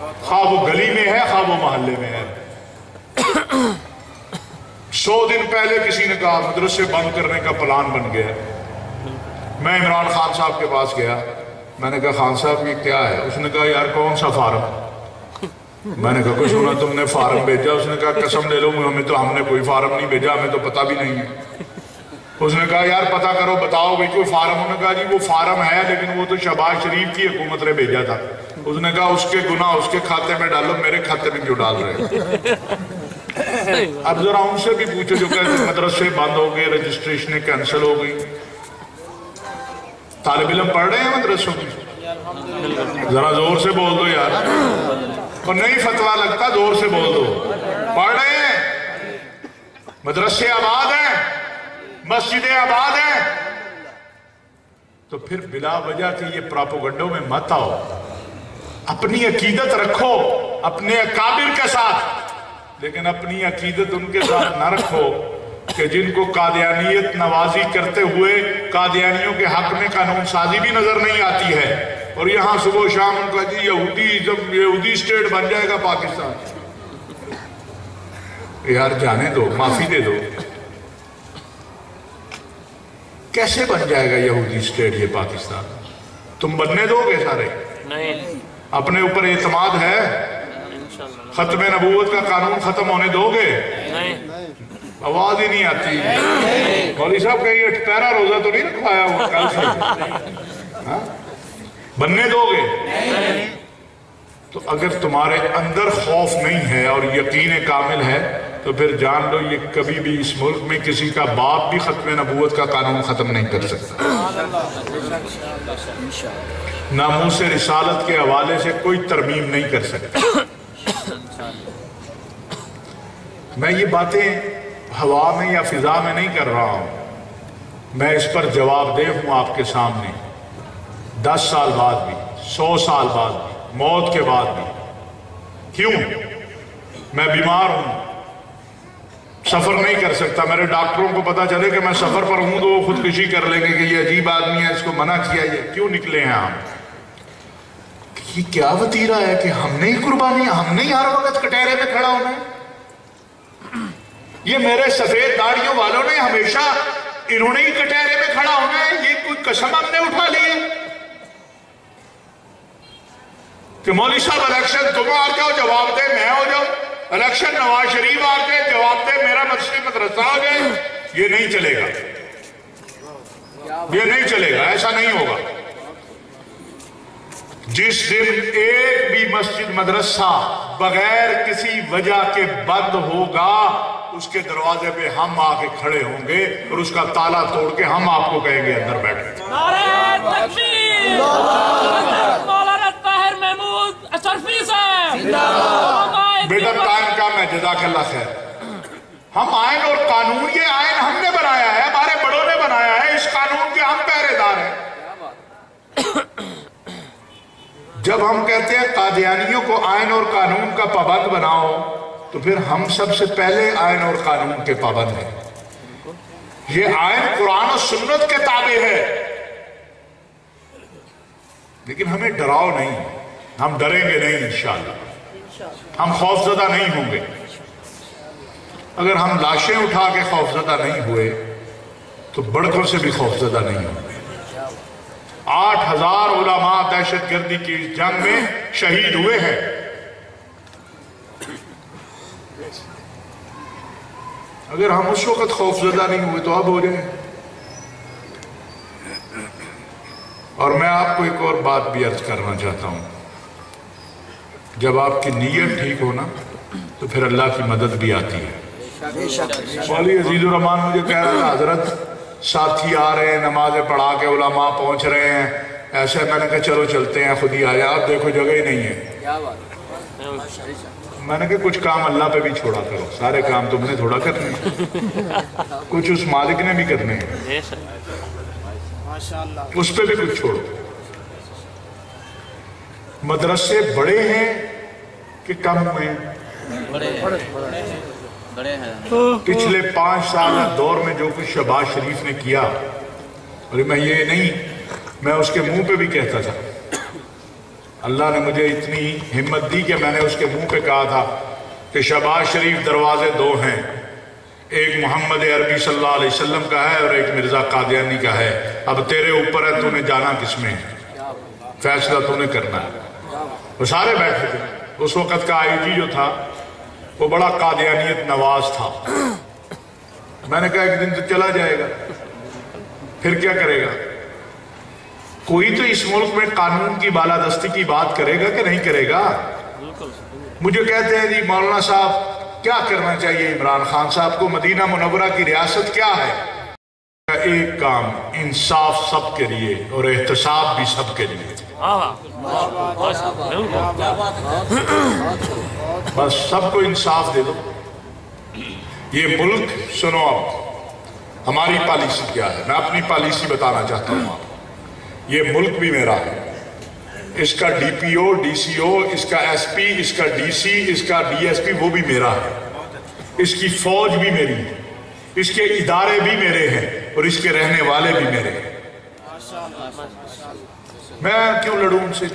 [SPEAKER 2] خواہ وہ گلی میں ہے خواہ وہ محلے میں ہے۔ 100 دن پہلے کسی نے کہا مدرسے بند کرنے کا پلان بن گیا۔ میں عمران خان صاحب کے پاس گیا، میں نے کہا خان صاحب یہ کیا ہے؟ اس نے کہا یار کون سا فارم؟ میں نے کہا کچھ سنا تم نے فارم بھیجا؟ اس نے کہا قسم لے لو ہم نے کوئی فارم نہیں بھیجا، ہمیں تو پتہ بھی نہیں ہے۔ اس نے کہا یار پتہ کرو بتاؤ بھئی کوئی فارم؟ انہوں نے کہا جی وہ فارم ہے لیکن وہ تو شہباز شریف کی حکومت نے بھیجا تھا۔ اس نے کہا اس کے گناہ اس کے کھاتے میں ڈالو، میرے کھاتے میں کیوں ڈال رہے؟ اب ذرا ان سے بھی پوچھو جو کہتے مدرسے بند ہو گئے، رجسٹریشنیں کینسل ہو گئی، طالب علم پڑھ رہے ہیں مدرسوں کی؟ ذرا زور سے بول دو یار، اور نہیں فتویٰ لگتا زور سے بول دو، پڑھ رہے ہیں؟ مدرسے آباد ہیں، مسجدیں آباد ہیں، تو پھر بلا وجہ کہ یہ پراپوگنڈوں میں مت آؤ، اپنی عقیدت رکھو اپنے اکابر کے ساتھ، لیکن اپنی عقیدت ان کے ساتھ نہ رکھو کہ جن کو قادیانیت نوازی کرتے ہوئے قادیانیوں کے حق میں قانون سازی بھی نظر نہیں آتی ہے، اور یہاں صبح و شام ان کا جی یہودی اسٹیٹ بن جائے گا پاکستان۔ یار جانے دو، معافی دے دو، کیسے بن جائے گا یہودی اسٹیٹ یہ پاکستان؟ تم بننے دو گے سارے؟ نہیں۔ اپنے اوپر اعتماد ہے؟ ختم نبوت کا قانون ختم ہونے دو گے؟ نہیں۔ آواز ہی نہیں آتی۔ مولوی صاحب کہیں یہ پیرا روزہ تو نہیں رکھوایا ہوا کل سے؟ بننے دو گے؟ تو اگر تمہارے اندر خوف نہیں ہے اور یقین کامل ہے تو پھر جان لو یہ کبھی بھی اس ملک میں کسی کا باپ بھی ختم نبوت کا قانون ختم نہیں کر سکتا۔ ناموس رسالت کے حوالے سے کوئی ترمیم نہیں کر سکتا۔ میں یہ باتیں ہوا میں یا فضا میں نہیں کر رہا ہوں، میں اس پر جواب دہ ہوں آپ کے سامنے، 10 سال بعد بھی، 100 سال بعد بھی، موت کے بعد بھی۔ کیوں؟ میں بیمار ہوں، سفر نہیں کر سکتا، میرے ڈاکٹروں کو پتا چلے کہ میں سفر پر ہوں تو وہ خودکشی کر لیں گے کہ یہ عجیب آدمی ہے، اس کو منع کیا، یہ کیوں نکلے ہیں ہم؟ یہ کیا وطیرہ ہے کہ ہم نے ہی قربانی، ہم نے ہی ہر وقت کٹہرے میں کھڑا ہونا ہے؟ یہ میرے سفید داڑھیوں والوں نے ہمیشہ انہوں نے ہی کٹہرے میں کھڑا ہونا ہے؟ یہ کوئی قسم ہم نے اٹھا لی ہے کہ مولوی صاحب الیکشن تم آ جاؤ جواب دے میں ہو جاؤ، الیکشن نواز شریف آ جائے جواب دے میرا مسجد مدرسہ ہو جائے؟ یہ نہیں چلے گا، یہ نہیں چلے گا، ایسا نہیں ہوگا۔ جس دن ایک بھی مسجد مدرسہ بغیر کسی وجہ کے بند ہوگا اس کے دروازے پہ ہم آ کے کھڑے ہوں گے اور اس کا تالا توڑ کے ہم آپ کو کہیں گے اندر بیٹھے۔
[SPEAKER 5] نعرہ تکبیر! مولانا طاہر محمود اشرفی صاحب!
[SPEAKER 2] بیٹا ٹائم کم ہے، جزاک اللہ خیر۔ ہم آئین اور قانون، یہ آئین ہم نے بنایا ہے، ہمارے بڑوں نے بنایا ہے، اس قانون کے ہم پہرے دار ہیں۔ جب ہم کہتے ہیں قادیانیوں کو آئین اور قانون کا پابند بناؤ تو پھر ہم سب سے پہلے آئین اور قانون کے پابند ہیں۔ یہ آئین قرآن و سنت کے تابع ہے، لیکن ہمیں ڈراؤ نہیں، ہم ڈریں گے نہیں انشاءاللہ، ہم خوفزدہ نہیں ہوں گے۔ اگر ہم لاشیں اٹھا کے خوفزدہ نہیں ہوئے تو بڑکوں سے بھی خوفزدہ نہیں ہوں گے۔ 8000 علماء دہشت گردی کی جنگ میں شہید ہوئے ہیں۔ اگر ہم اس وقت خوفزدہ نہیں ہوئے تو اب ہو جائیں۔ اور میں آپ کو ایک اور بات بھی عرض کرنا چاہتا ہوں، جب آپ کی نیت ٹھیک ہونا تو پھر اللہ کی مدد بھی آتی ہے۔ مولوی عزیز الرحمان مجھے کہہ رہا تھا حضرت ساتھی آ رہے ہیں، نمازیں پڑھا کے علماء پہنچ رہے ہیں، ایسے میں نے کہا چلو چلتے ہیں، خود ہی آیا، آپ دیکھو جگہ ہی نہیں ہے۔ میں نے کہا کچھ کام اللہ پہ بھی چھوڑا کرو، سارے کام تم نے تھوڑا کرنے ہیں، کچھ اس مالک نے بھی کرنے ہیں، اس پہ بھی کچھ چھوڑو۔ مدرسے بڑے ہیں کہ کم ہوئے ہیں؟ پچھلے 5 سال دور میں جو کچھ شہباز شریف نے کیا، اور میں یہ نہیں، میں اس کے منہ پہ بھی کہتا تھا اللہ نے مجھے اتنی ہمت دی کہ میں نے اس کے منہ پہ کہا تھا کہ شہباز شریف دروازے دو ہیں، ایک محمد عربی صلی اللہ علیہ وسلم کا ہے اور ایک مرزا قادیانی کا ہے، اب تیرے اوپر ہے، تو نے جانا کس میں ہے، فیصلہ تو نے کرنا ہے۔ وہ سارے بیٹھے تھے۔ اس وقت کا آئی جی جو تھا وہ بڑا قادیانیت نواز تھا۔ میں نے کہا ایک دن تو چلا جائے گا، پھر کیا کرے گا؟ کوئی تو اس ملک میں قانون کی بالادستی کی بات کرے گا کہ نہیں کرے گا؟ مجھے کہتے ہیں جی مولانا صاحب کیا کرنا چاہیے عمران خان صاحب کو، مدینہ منورہ کی ریاست کیا ہے؟ ایک کام، انصاف سب کے لیے اور احتساب بھی سب کے لیے، بس سب کو انصاف دے دو۔ یہ ملک سنو، اب ہماری پالیسی کیا ہے، میں اپنی پالیسی بتانا چاہتا ہوں آپ۔ یہ ملک بھی میرا ہے، اس کا ڈی پی او، ڈی سی او، اس کا ایس پی، اس کا ڈی سی، اس کا ڈی ایس پی، وہ بھی میرا ہے، اس کی فوج بھی میری ہے، اس کے ادارے بھی میرے ہیں اور اس کے رہنے والے بھی میرے ہیں۔ میں کیوں لڑوں ان سے؟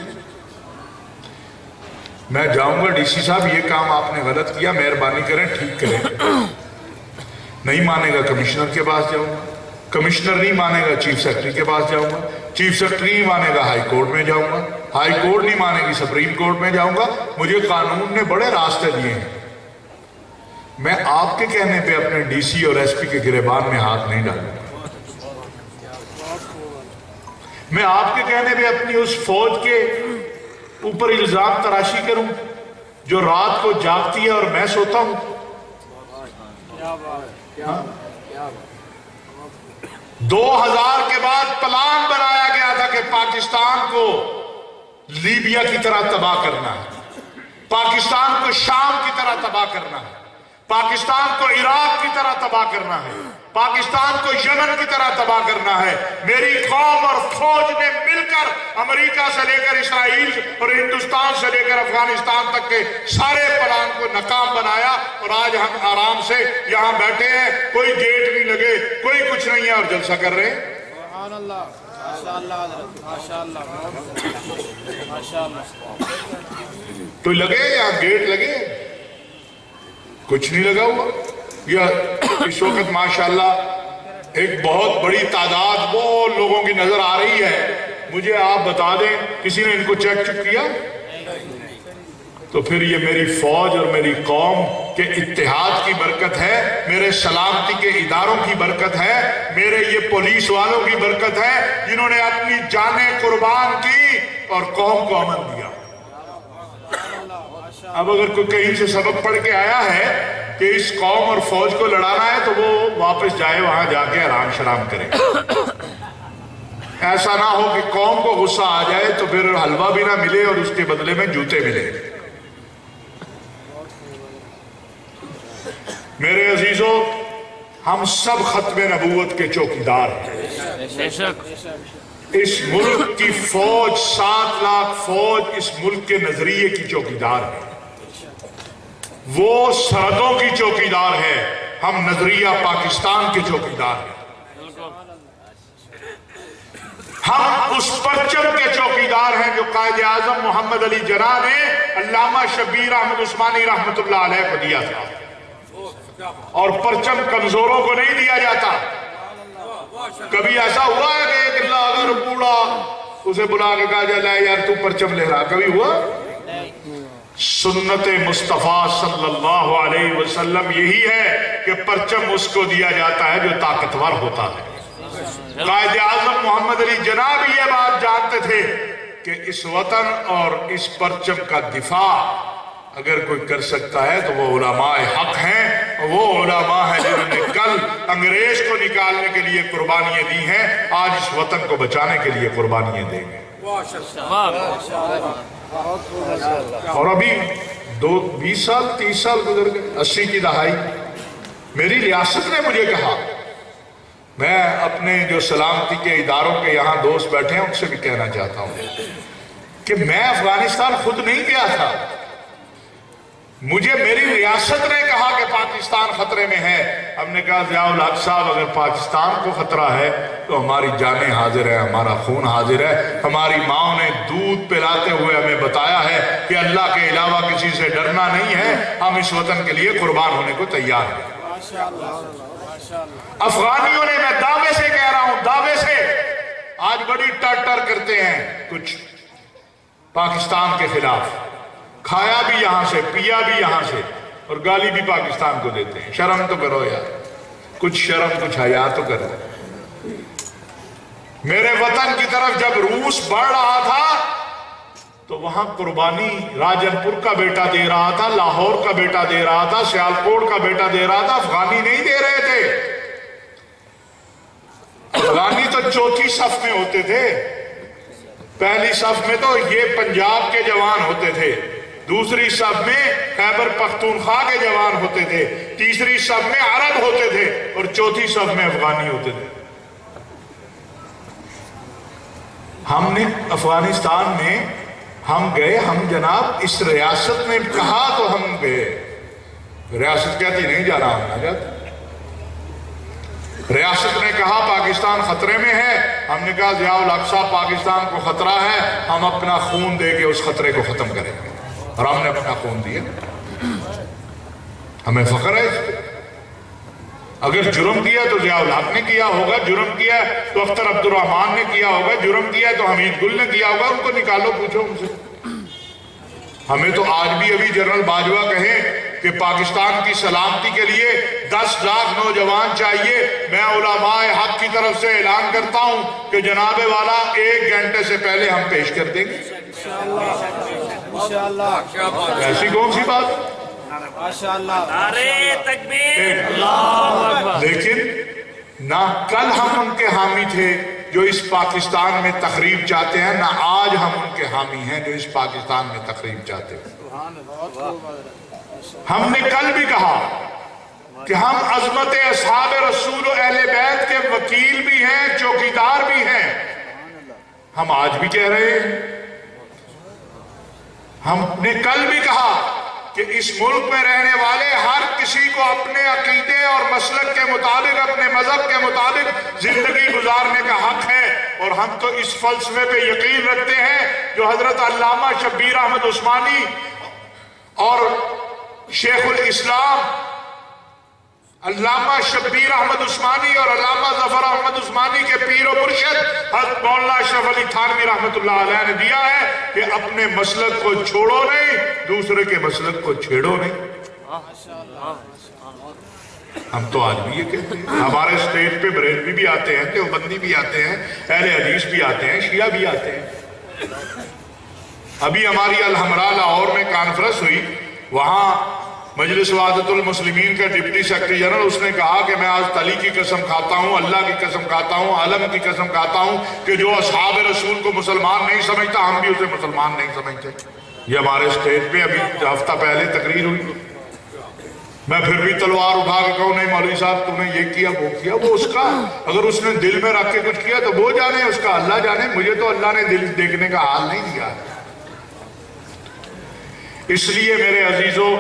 [SPEAKER 2] میں جاؤں گا ڈی سی صاحب یہ کام آپ نے غلط کیا، مہربانی کریں ٹھیک کریں، نہیں مانے گا کمشنر کے پاس جاؤں گا، کمشنر نہیں مانے گا چیف سیکرٹری کے پاس جاؤں گا، چیف سیکرٹری نہیں مانے گا ہائی کورٹ میں جاؤں گا، ہائی کورٹ نہیں مانے گی سپریم کورٹ میں جاؤں گا۔ مجھے قانون نے بڑے راستے دیے ہیں، میں آپ کے کہنے پہ اپنے ڈی سی اور ایس پی کے گریبان میں ہاتھ نہیں ڈالوں گا، میں آپ کے کہنے پہ اپنی اس فوج کے اوپر الزام تراشی کروں جو رات کو جاگتی ہے اور میں سوتا ہوں۔ 2000 کے بعد پلان بنایا گیا تھا کہ پاکستان کو لیبیا کی طرح تباہ کرنا ہے، پاکستان کو شام کی طرح تباہ کرنا ہے، پاکستان کو عراق کی طرح تباہ کرنا ہے، پاکستان کو یمن کی طرح تباہ کرنا ہے۔ میری قوم اور فوج نے مل کر امریکہ سے لے کر اسرائیل اور ہندوستان سے لے کر افغانستان تک کے سارے پلان کو ناکام بنایا، اور آج ہم آرام سے یہاں بیٹھے ہیں، کوئی گیٹ نہیں لگے، کوئی کچھ نہیں ہے، اور جلسہ کر رہے ہیں۔
[SPEAKER 3] سبحان اللہ، ماشاءاللہ حضرت، ماشاءاللہ، ماشاءاللہ۔
[SPEAKER 2] تو لگے یا گیٹ لگے؟ کچھ نہیں لگا ہوا۔ یہ اس وقت ماشاءاللہ ایک بہت بڑی تعداد وہ لوگوں کی نظر آ رہی ہے، مجھے آپ بتا دیں کسی نے ان کو چیک کیا؟ تو پھر یہ میری فوج اور میری قوم کے اتحاد کی برکت ہے، میرے سلامتی کے اداروں کی برکت ہے، میرے یہ پولیس والوں کی برکت ہے جنہوں نے اپنی جانیں قربان کی اور قوم کو امن دیا۔ اب اگر کوئی کہیں سے سبق پڑھ کے آیا ہے کہ اس قوم اور فوج کو لڑانا ہے تو وہ واپس جائے، وہاں جا کے آرام شرام کرے، ایسا نہ ہو کہ قوم کو غصہ آ جائے تو پھر حلوہ بھی نہ ملے اور اس کے بدلے میں جوتے ملے۔ میرے عزیزوں، ہم سب ختم نبوت کے چوکیدار ہیں۔ اس ملک کی فوج 7 لاکھ فوج اس ملک کے نظریے کی چوکیدار ہے، وہ سرحدوں کی چوکیدار ہے، ہم نظریہ پاکستان کے چوکیدار ہیں، ہم اس پرچم کے چوکیدار ہیں جو قائد اعظم محمد علی جناح نے علامہ شبیر احمد عثمانی رحمت اللہ علیہ کو دیا تھا، اور پرچم کمزوروں کو نہیں دیا جاتا۔ کبھی ایسا ہوا ہے کہ ایک لاغر بوڑھا اسے بلا کے کہا جائے یار تو پرچم لے رہا، کبھی ہوا؟ سنت مصطفیٰ صلی اللہ علیہ وسلم یہی ہے کہ پرچم اس کو دیا جاتا ہے جو طاقتور ہوتا ہے۔ قائد اعظم محمد علی جناح بھی یہ بات جانتے تھے کہ اس وطن اور اس پرچم کا دفاع اگر کوئی کر سکتا ہے تو وہ علماء حق ہیں، وہ علماء ہیں جنہوں نے کل انگریز کو نکالنے کے لیے قربانیاں دی ہیں، آج اس وطن کو بچانے کے لیے قربانیاں دیں گے۔ اور ابھی 20 سال 30 سال گزر گئے، 80 کی دہائی، میری ریاست نے مجھے کہا، میں اپنے جو سلامتی کے اداروں کے یہاں دوست بیٹھے ہیں ان سے بھی کہنا چاہتا ہوں کہ میں افغانستان خود نہیں گیا تھا، مجھے میری ریاست نے کہا کہ پاکستان خطرے میں ہے. ہم نے کہا ضیاء الحق صاحب اگر پاکستان کو خطرہ ہے تو ہماری جانیں حاضر ہے, ہمارا خون حاضر ہے. ہماری ماں نے دودھ پلاتے ہوئے ہمیں بتایا ہے کہ اللہ کے علاوہ کسی سے ڈرنا نہیں ہے, ہم اس وطن کے لیے قربان ہونے کو تیار ہیں. افغانیوں نے, میں دعوے سے کہہ رہا ہوں, دعوے سے آج بڑی ٹر کرتے ہیں کچھ پاکستان کے خلاف. کھایا بھی یہاں سے, پیا بھی یہاں سے, اور گالی بھی پاکستان کو دیتے ہیں. شرم تو کرو یار, کچھ شرم کچھ حیا تو کرو. میرے وطن کی طرف جب روس بڑھ رہا تھا تو وہاں قربانی راجن پور کا بیٹا دے رہا تھا, لاہور کا بیٹا دے رہا تھا, سیالکوٹ کا بیٹا دے رہا تھا. افغانی نہیں دے رہے تھے. افغانی تو چوتھی صف میں ہوتے تھے. پہلی صف میں تو یہ پنجاب کے جوان ہوتے تھے, دوسری صف میں خیبر پختونخوا کے جوان ہوتے تھے, تیسری صف میں عرب ہوتے تھے, اور چوتھی صف میں افغانی ہوتے تھے. ہم نے افغانستان میں ہم گئے, ہم جناب اس ریاست نے کہا تو ہم گئے. ریاست کہتی نہیں جانا, ہم نہ جاتے. ریاست نے کہا پاکستان خطرے میں ہے, ہم نے کہا ضیاء الحق صاحب پاکستان کو خطرہ ہے, ہم اپنا خون دے کے اس خطرے کو ختم کریں گے. اور ہم نے اپنا خون دیا. ہمیں فخر ہے اس پہ. اگر جرم کیا تو ضیاء الحق نے کیا ہوگا, جرم کیا تو اختر عبد الرحمان نے کیا ہوگا, جرم کیا تو حمید گل نے کیا ہوگا. ان کو نکالو, پوچھو ان سے. ہمیں تو آج بھی ابھی جنرل باجوہ کہیں کہ پاکستان کی سلامتی کے لیے 10 لاکھ نوجوان چاہیے, میں علماء حق کی طرف سے اعلان کرتا ہوں کہ جناب والا 1 گھنٹے سے پہلے ہم پیش کر دیں گے. ایسی کون سی بات؟
[SPEAKER 5] نعرے تکبیر.
[SPEAKER 2] لیکن نہ کل ہم ان کے حامی تھے جو اس پاکستان میں تخریب چاہتے ہیں, نہ آج ہم ان کے حامی ہیں جو اس پاکستان میں تخریب چاہتے ہیں. ہم نے کل بھی کہا کہ ہم عظمت اصحاب رسول و اہل بیت کے وکیل بھی ہیں, چوکیدار بھی ہیں. ہم آج بھی کہہ رہے ہیں. ہم نے کل بھی کہا کہ اس ملک میں رہنے والے ہر کسی کو اپنے عقیدے اور مسلک کے مطابق, اپنے مذہب کے مطابق زندگی گزارنے کا حق ہے. اور ہم تو اس فلسفے پہ یقین رکھتے ہیں جو حضرت علامہ شبیر احمد عثمانی اور شیخ الاسلام علامہ شبیر احمد عثمانی اور علامہ ظفر احمد عثمانی کے پیر و مرشد حضرت مولانا اشرف علی تھانوی رحمۃ اللہ علیہ نے دیا ہے کہ اپنے مسلک کو چھوڑو نہیں, دوسرے کے مسلک کو چھیڑو نہیں. ہم تو آج بھی یہ کہتے ہیں. ہمارے اسٹیج پہ بریلوی بھی آتے ہیں, دیوبندی بھی آتے ہیں, اہل حدیث بھی آتے ہیں, شیعہ بھی آتے ہیں. ابھی ہماری الحمراء لاہور میں کانفرنس ہوئی, وہاں مجلس وحدت المسلمین کا ڈپٹی سیکرٹری جنرل, اس نے کہا کہ میں آج علی کی قسم کھاتا ہوں, اللہ کی قسم کھاتا ہوں, عالم کی قسم کھاتا ہوں کہ جو اصحاب رسول کو مسلمان نہیں سمجھتا, ہم بھی اسے مسلمان نہیں سمجھتے. یہ ہمارے اسٹیج پہ ابھی ہفتہ پہلے تقریر ہوئی. میں پھر بھی تلوار اٹھا کے کہوں نہیں مولوی صاحب تم نے یہ کیا وہ کیا, وہ اس کا, اگر اس نے دل میں رکھ کے کچھ کیا تو وہ جانے, اس کا اللہ جانے. مجھے تو اللہ نے دل دیکھنے کا حال نہیں دیا. اس لیے میرے عزیزوں,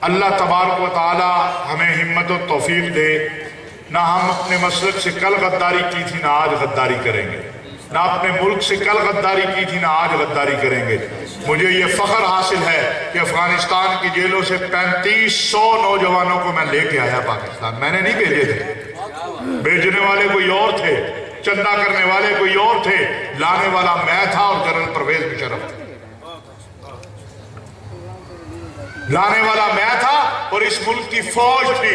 [SPEAKER 2] اللہ تبارک و تعالی ہمیں ہمت و توفیق دے. نہ ہم اپنے مسلک سے کل غداری کی تھی, نہ آج غداری کریں گے. نہ اپنے ملک سے کل غداری کی تھی, نہ آج غداری کریں گے. مجھے یہ فخر حاصل ہے کہ افغانستان کی جیلوں سے 3500 نوجوانوں کو میں لے کے آیا پاکستان. میں نے نہیں بھیجے تھے, بھیجنے والے کوئی اور تھے, چندہ کرنے والے کوئی اور تھے, لانے والا میں تھا اور جنرل پرویز مشرف تھا. لانے والا میں تھا اور اس ملک کی فوج تھی.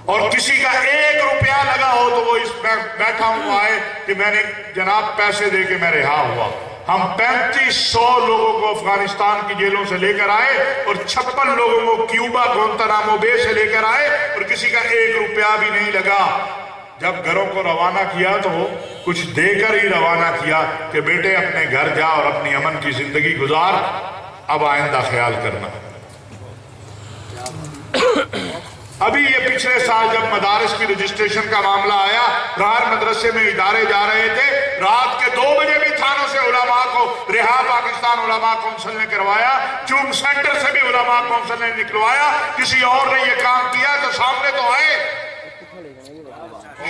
[SPEAKER 2] اور کسی کا 1 روپیہ لگا ہو تو وہ اس میں بیٹھا ہوں آئے کہ میں نے جناب پیسے دے کے میں رہا ہوا. ہم 3500 لوگوں کو افغانستان کی جیلوں سے لے کر آئے اور 56 لوگوں کو کیوبا گوانتانامو بے سے لے کر آئے اور کسی کا 1 روپیہ بھی نہیں لگا. جب گھروں کو روانہ کیا تو کچھ دے کر ہی روانہ کیا کہ بیٹے اپنے گھر جا اور اپنی امن کی زندگی گزار, اب آئندہ خیال کرنا. ابھی یہ پچھلے سال جب مدارس کی رجسٹریشن کا معاملہ آیا، ہر مدرسے میں ادارے جا رہے تھے، رات کے 2 بجے بھی تھانوں سے علماء کو رہا پاکستان علماء کونسل نے کروایا، چونگ سینٹر سے بھی علماء کونسل نے نکلوایا، کسی اور نے یہ کام کیا تو سامنے تو آئے۔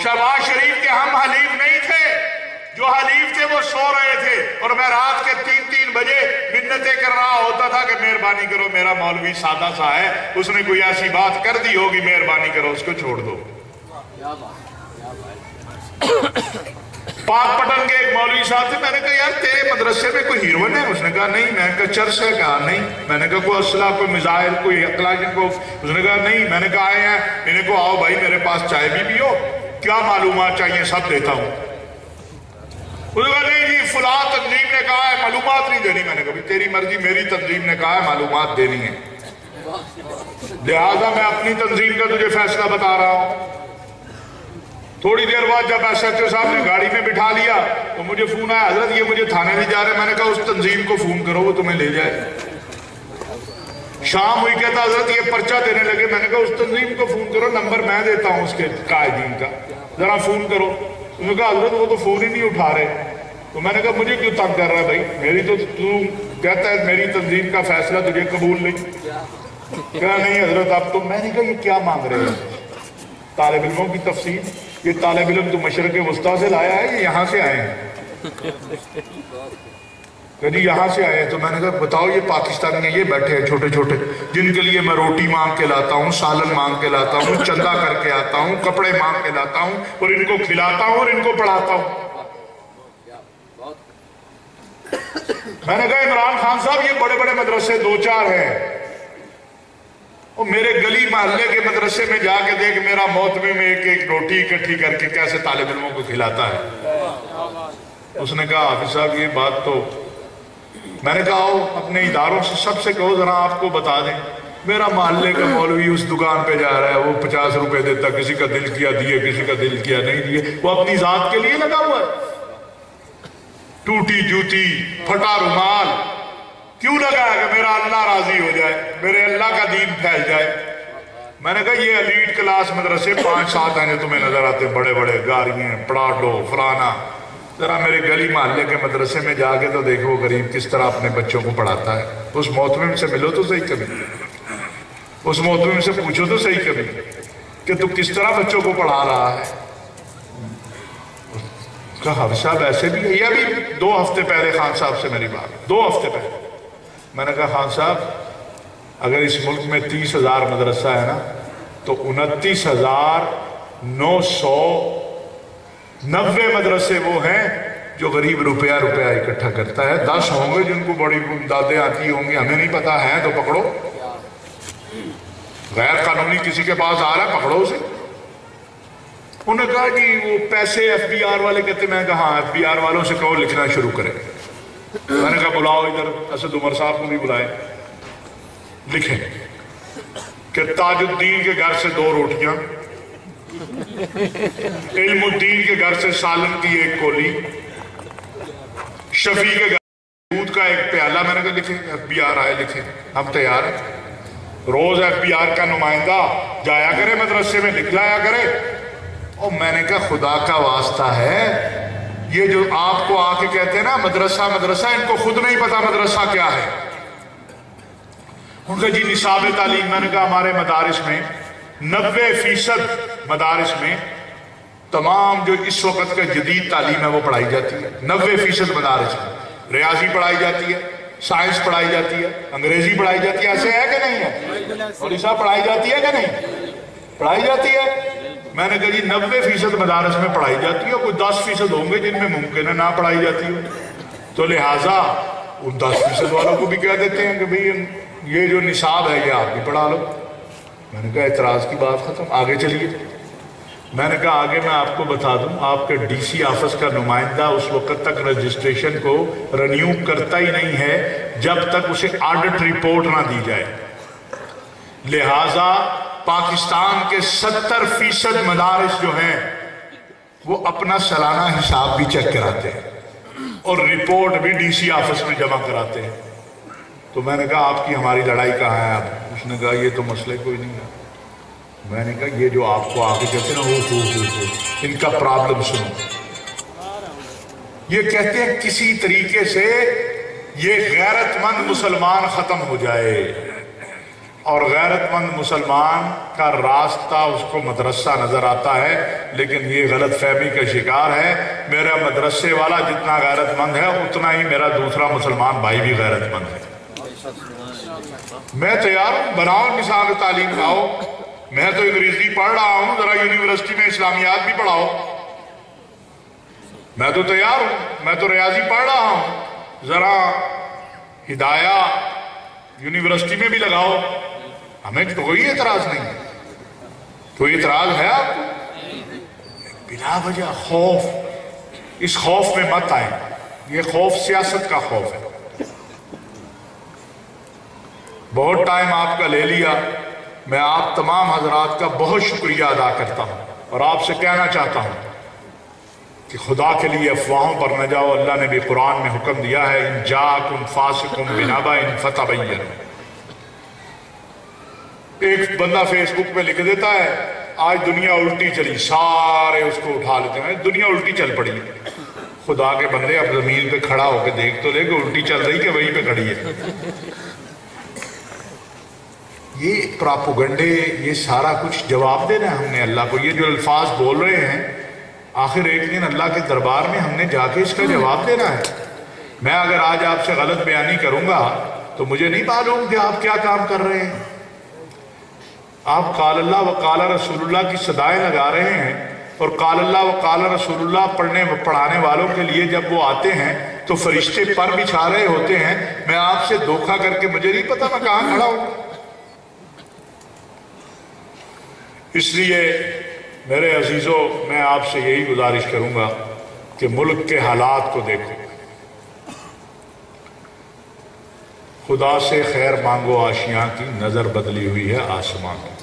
[SPEAKER 2] شہباز شریف کے ہم حلیف نہیں تھے، جو حلیف تھے وہ سو رہے تھے، اور میں رات کے 3 بجے منتیں کر رہا ہوتا تھا کہ مہربانی کرو، میرا مولوی سادہ سا ہے، اس نے کوئی ایسی بات کر دی ہوگی، مہربانی کرو اس کو چھوڑ دو۔ پاک پٹن کے ایک مولوی صاحب تھے، میں نے کہا یار تیرے مدرسے میں کوئی ہیروئن ہے؟ اس نے کہا نہیں۔ میں نے کہا چرس ہے؟ کہا نہیں۔ میں نے کہا کوئی اسلحہ، کوئی میزائل، کوئی اقلاجن؟ اس نے کہا نہیں۔ میں نے کہا آئے ہیں؟ انہیں کو آؤ بھائی میرے پاس چائے بھی پیو، کیا معلومات چاہیے سب دیتا ہوں۔ اس نے کہا نہیں جی فلاں تنظیم نے کہا ہے معلومات نہیں دینی۔ میں نے کہا تیری مرضی، میری تنظیم نے کہا ہے معلومات دینی ہے، لہذا میں اپنی تنظیم کا تجھے فیصلہ بتا رہا ہوں۔ تھوڑی دیر بعد جب ایس ایچ او صاحب نے گاڑی میں بٹھا لیا تو مجھے فون آیا، حضرت یہ مجھے تھانے لے جا رہے ہیں۔ میں نے کہا اس تنظیم کو فون کرو، وہ تمہیں لے جائے۔ شام ہوئی، کہتا حضرت یہ پرچہ دینے لگے۔ میں نے کہا اس تنظیم کو فون کرو، نمبر میں دیتا ہوں اس کے قائدین کا، ذرا فون کرو۔ انہوں نے کہا حضرت وہ تو فون ہی نہیں اٹھا رہے۔ تو میں نے کہا مجھے کیوں تنگ کر رہا ہے بھائی، میری تو کہتا ہے میری تنظیم کا فیصلہ تجھے قبول نہیں۔ کہا نہیں حضرت اب تو۔ میں نے کہا یہ کیا مانگ رہے ہیں؟ طالب علموں کی تفصیل؟ یہ طالب علم تو مشرق وسطیٰ سے لایا ہے، یہ یہاں سے آئے ہیں؟ کہ جی یہاں سے آئے ہیں۔ تو میں نے کہا بتاؤ یہ پاکستانی ہیں، یہ بیٹھے ہیں چھوٹے چھوٹے، جن کے لیے میں روٹی مانگ کے لاتا ہوں، سالن مانگ کے لاتا ہوں، چندہ کر کے آتا ہوں، کپڑے مانگ کے لاتا ہوں، اور ان کو کھلاتا ہوں اور ان کو پڑھاتا ہوں۔ میں نے کہا عمران خان صاحب یہ بڑے بڑے مدرسے 2-4 ہیں، اور میرے گلی محلے کے مدرسے میں جا کے دیکھ میرا محتمم میں ایک روٹی اکٹھی کر کے کیسے طالب علموں کو کھلاتا ہے۔ اس نے کہا حافظ صاحب یہ بات تو، میں نے کہا آؤ اپنے اداروں سے سب سے کہو ذرا آپ کو بتا دیں، میرا محلے کا مولوی اس دکان پہ جا رہا ہے، وہ 50 روپے دیتا، کسی کا دل کیا دیے، کسی کا دل کیا نہیں دیے، وہ اپنی ذات کے لیے لگا ہوا ہے۔ ٹوٹی جوتی، پھٹا رومال کیوں لگا ہے؟ کہ میرا اللہ راضی ہو جائے، میرے اللہ کا دین پھیل جائے۔ میں نے کہا یہ ایلیٹ کلاس مدرسے 5-7 ہیں جو تمہیں نظر آتے، بڑے بڑے گاڑیاں، پڑاٹو، فلانا، ذرا میرے گلی محلے کے مدرسے میں جا کے تو دیکھو غریب کس طرح اپنے بچوں کو پڑھاتا ہے۔ اس محتمم سے ملو تو صحیح کبھی، اس محتمم سے پوچھو تو صحیح کبھی کہ تو کس طرح بچوں کو پڑھا رہا ہے۔ کہا حافظ صاحب ایسے بھی ہے؟ یہ ابھی 2 ہفتے پہلے خان صاحب سے میری بات، 2 ہفتے پہلے۔ میں نے کہا خان صاحب اگر اس ملک میں 30,000 مدرسہ ہے نا تو 29,990 مدرسے وہ ہیں جو غریب روپیہ اکٹھا کرتا ہے۔ 10 ہوں گے جن کو بڑی امدادیں آتی ہوں گی، ہمیں نہیں پتا ہے تو پکڑو۔ غیر قانونی کسی کے پاس آ رہا ہے پکڑو اسے۔ انہوں نے کہا جی وہ پیسے ایف بی آر والے کہتے، میں کہا ہاں ایف بی آر والوں سے کہو لکھنا شروع کریں۔ میں نے کہا بلاؤ ادھر اسد عمر صاحب کو بھی بلائیں، لکھیں کہ تاج الدین کے گھر سے 2 روٹیاں، علم الدین کے گھر سے سالن کی 1 کولی، شفیع کے گھر سے دودھ کا 1 پیالہ۔ میں نے کہا لکھیں، ایف بی آر آئے لکھیں، ہم تیار ہیں۔ روز ایف بی آر کا نمائندہ جایا کرے مدرسے میں، لکھ لایا کرے۔ اور میں نے کہا خدا کا واسطہ ہے یہ جو آپ کو آ کے کہتے ہیں نا مدرسہ مدرسہ، ان کو خود نہیں پتا مدرسہ کیا ہے۔ ان کا جی نصاب تعلیم، میں نے کہا ہمارے مدارس میں 90% مدارس میں تمام جو اس وقت کا جدید تعلیم ہے وہ پڑھائی جاتی ہے۔ 90% مدارس میں ریاضی پڑھائی جاتی ہے، سائنس پڑھائی جاتی ہے، انگریزی پڑھائی جاتی ہے۔ ایسے ہے کہ نہیں ہے؟ مولوی صاحب پڑھائی جاتی ہے کہ نہیں پڑھائی جاتی ہے؟ میں نے کہا جی 90% مدارس میں پڑھائی جاتی ہے، کوئی 10% ہوں گے جن میں ممکن ہے نہ پڑھائی جاتی ہو، تو لہٰذا ان 10% والوں کو بھی کہہ دیتے ہیں کہ بھئی یہ جو نصاب ہے یہ آپ بھی پڑھا لو۔ میں نے کہا اعتراض کی بات ختم، آگے چلیے۔ میں نے کہا آگے میں آپ کو بتا دوں، آپ کے ڈی سی آفس کا نمائندہ اس وقت تک رجسٹریشن کو رینیو کرتا ہی نہیں ہے جب تک اسے آڈٹ رپورٹ نہ دی جائے۔ لہٰذا پاکستان کے 70% مدارس جو ہیں وہ اپنا سالانہ حساب بھی چیک کراتے ہیں اور رپورٹ بھی ڈی سی آفس میں جمع کراتے ہیں۔ تو میں نے کہا آپ کی ہماری لڑائی کہاں ہے آپ؟ اس نے کہا یہ تو مسئلہ کوئی نہیں ہے، میں نے کہا یہ جو آپ کو آگے کہتے ہیں نا ان کا پرابلم سنو. یہ کہتے ہیں کسی طریقے سے یہ غیرت مند مسلمان ختم ہو جائے، اور غیرت مند مسلمان کا راستہ اس کو مدرسہ نظر آتا ہے، لیکن یہ غلط فہمی کا شکار ہے. میرا مدرسے والا جتنا غیرت مند ہے اتنا ہی میرا دوسرا مسلمان بھائی بھی غیرت مند ہے. میں تیار ہوں، بناؤ نصاب تعلیم لاؤ. میں تو انگریزی پڑھ رہا ہوں، ذرا یونیورسٹی میں اسلامیات بھی پڑھاؤ. میں تو تیار ہوں، میں تو ریاضی پڑھ رہا ہوں، ذرا ہدایہ یونیورسٹی میں بھی لگاؤ. ہمیں تو کوئی اعتراض نہیں ہے. کوئی اعتراض ہے آپ کو؟ بلا وجہ خوف، اس خوف میں مت آئیں. یہ خوف سیاست کا خوف ہے. بہت ٹائم آپ کا لے لیا. میں آپ تمام حضرات کا بہت شکریہ ادا کرتا ہوں، اور آپ سے کہنا چاہتا ہوں کہ خدا کے لیے افواہوں پر نہ جاؤ. اللہ نے بھی قرآن میں حکم دیا ہے ان جاءکم فاسق بنبأ فتبینوا. ایک بندہ فیس بک پہ لکھ دیتا ہے آج دنیا الٹی چلی، سارے اس کو اٹھا لیتے ہیں دنیا الٹی چل پڑی. خدا کے بندے اب زمین پہ کھڑا ہو کے دیکھ تو لے کہ الٹی چل رہی کہ وہیں پہ کھڑی ہے. یہ پراپوگنڈے، یہ سارا کچھ جواب دینا ہے ہم نے اللہ کو. یہ جو الفاظ بول رہے ہیں آخر ایک دن اللہ کے دربار میں ہم نے جا کے اس کا جواب دینا ہے. میں اگر آج آپ سے غلط بیانی کروں گا تو مجھے نہیں معلوم کہ آپ کیا کام کر رہے ہیں. آپ قال اللہ و قال رسول اللہ کی صدائیں لگا رہے ہیں، اور قال اللہ و قال رسول اللہ پڑھانے والوں کے لیے جب وہ آتے ہیں تو فرشتے پر بچھا رہے ہوتے ہیں. میں آپ سے دھوکہ کر کے مجھے نہیں پتا میں کہاں کھڑا ہوں. اس لیے میرے عزیزوں میں آپ سے یہی گزارش کروں گا کہ ملک کے حالات کو دیکھو. خدا سے خیر مانگو، آشیاں کی نظر بدلی ہوئی ہے آسمان کی.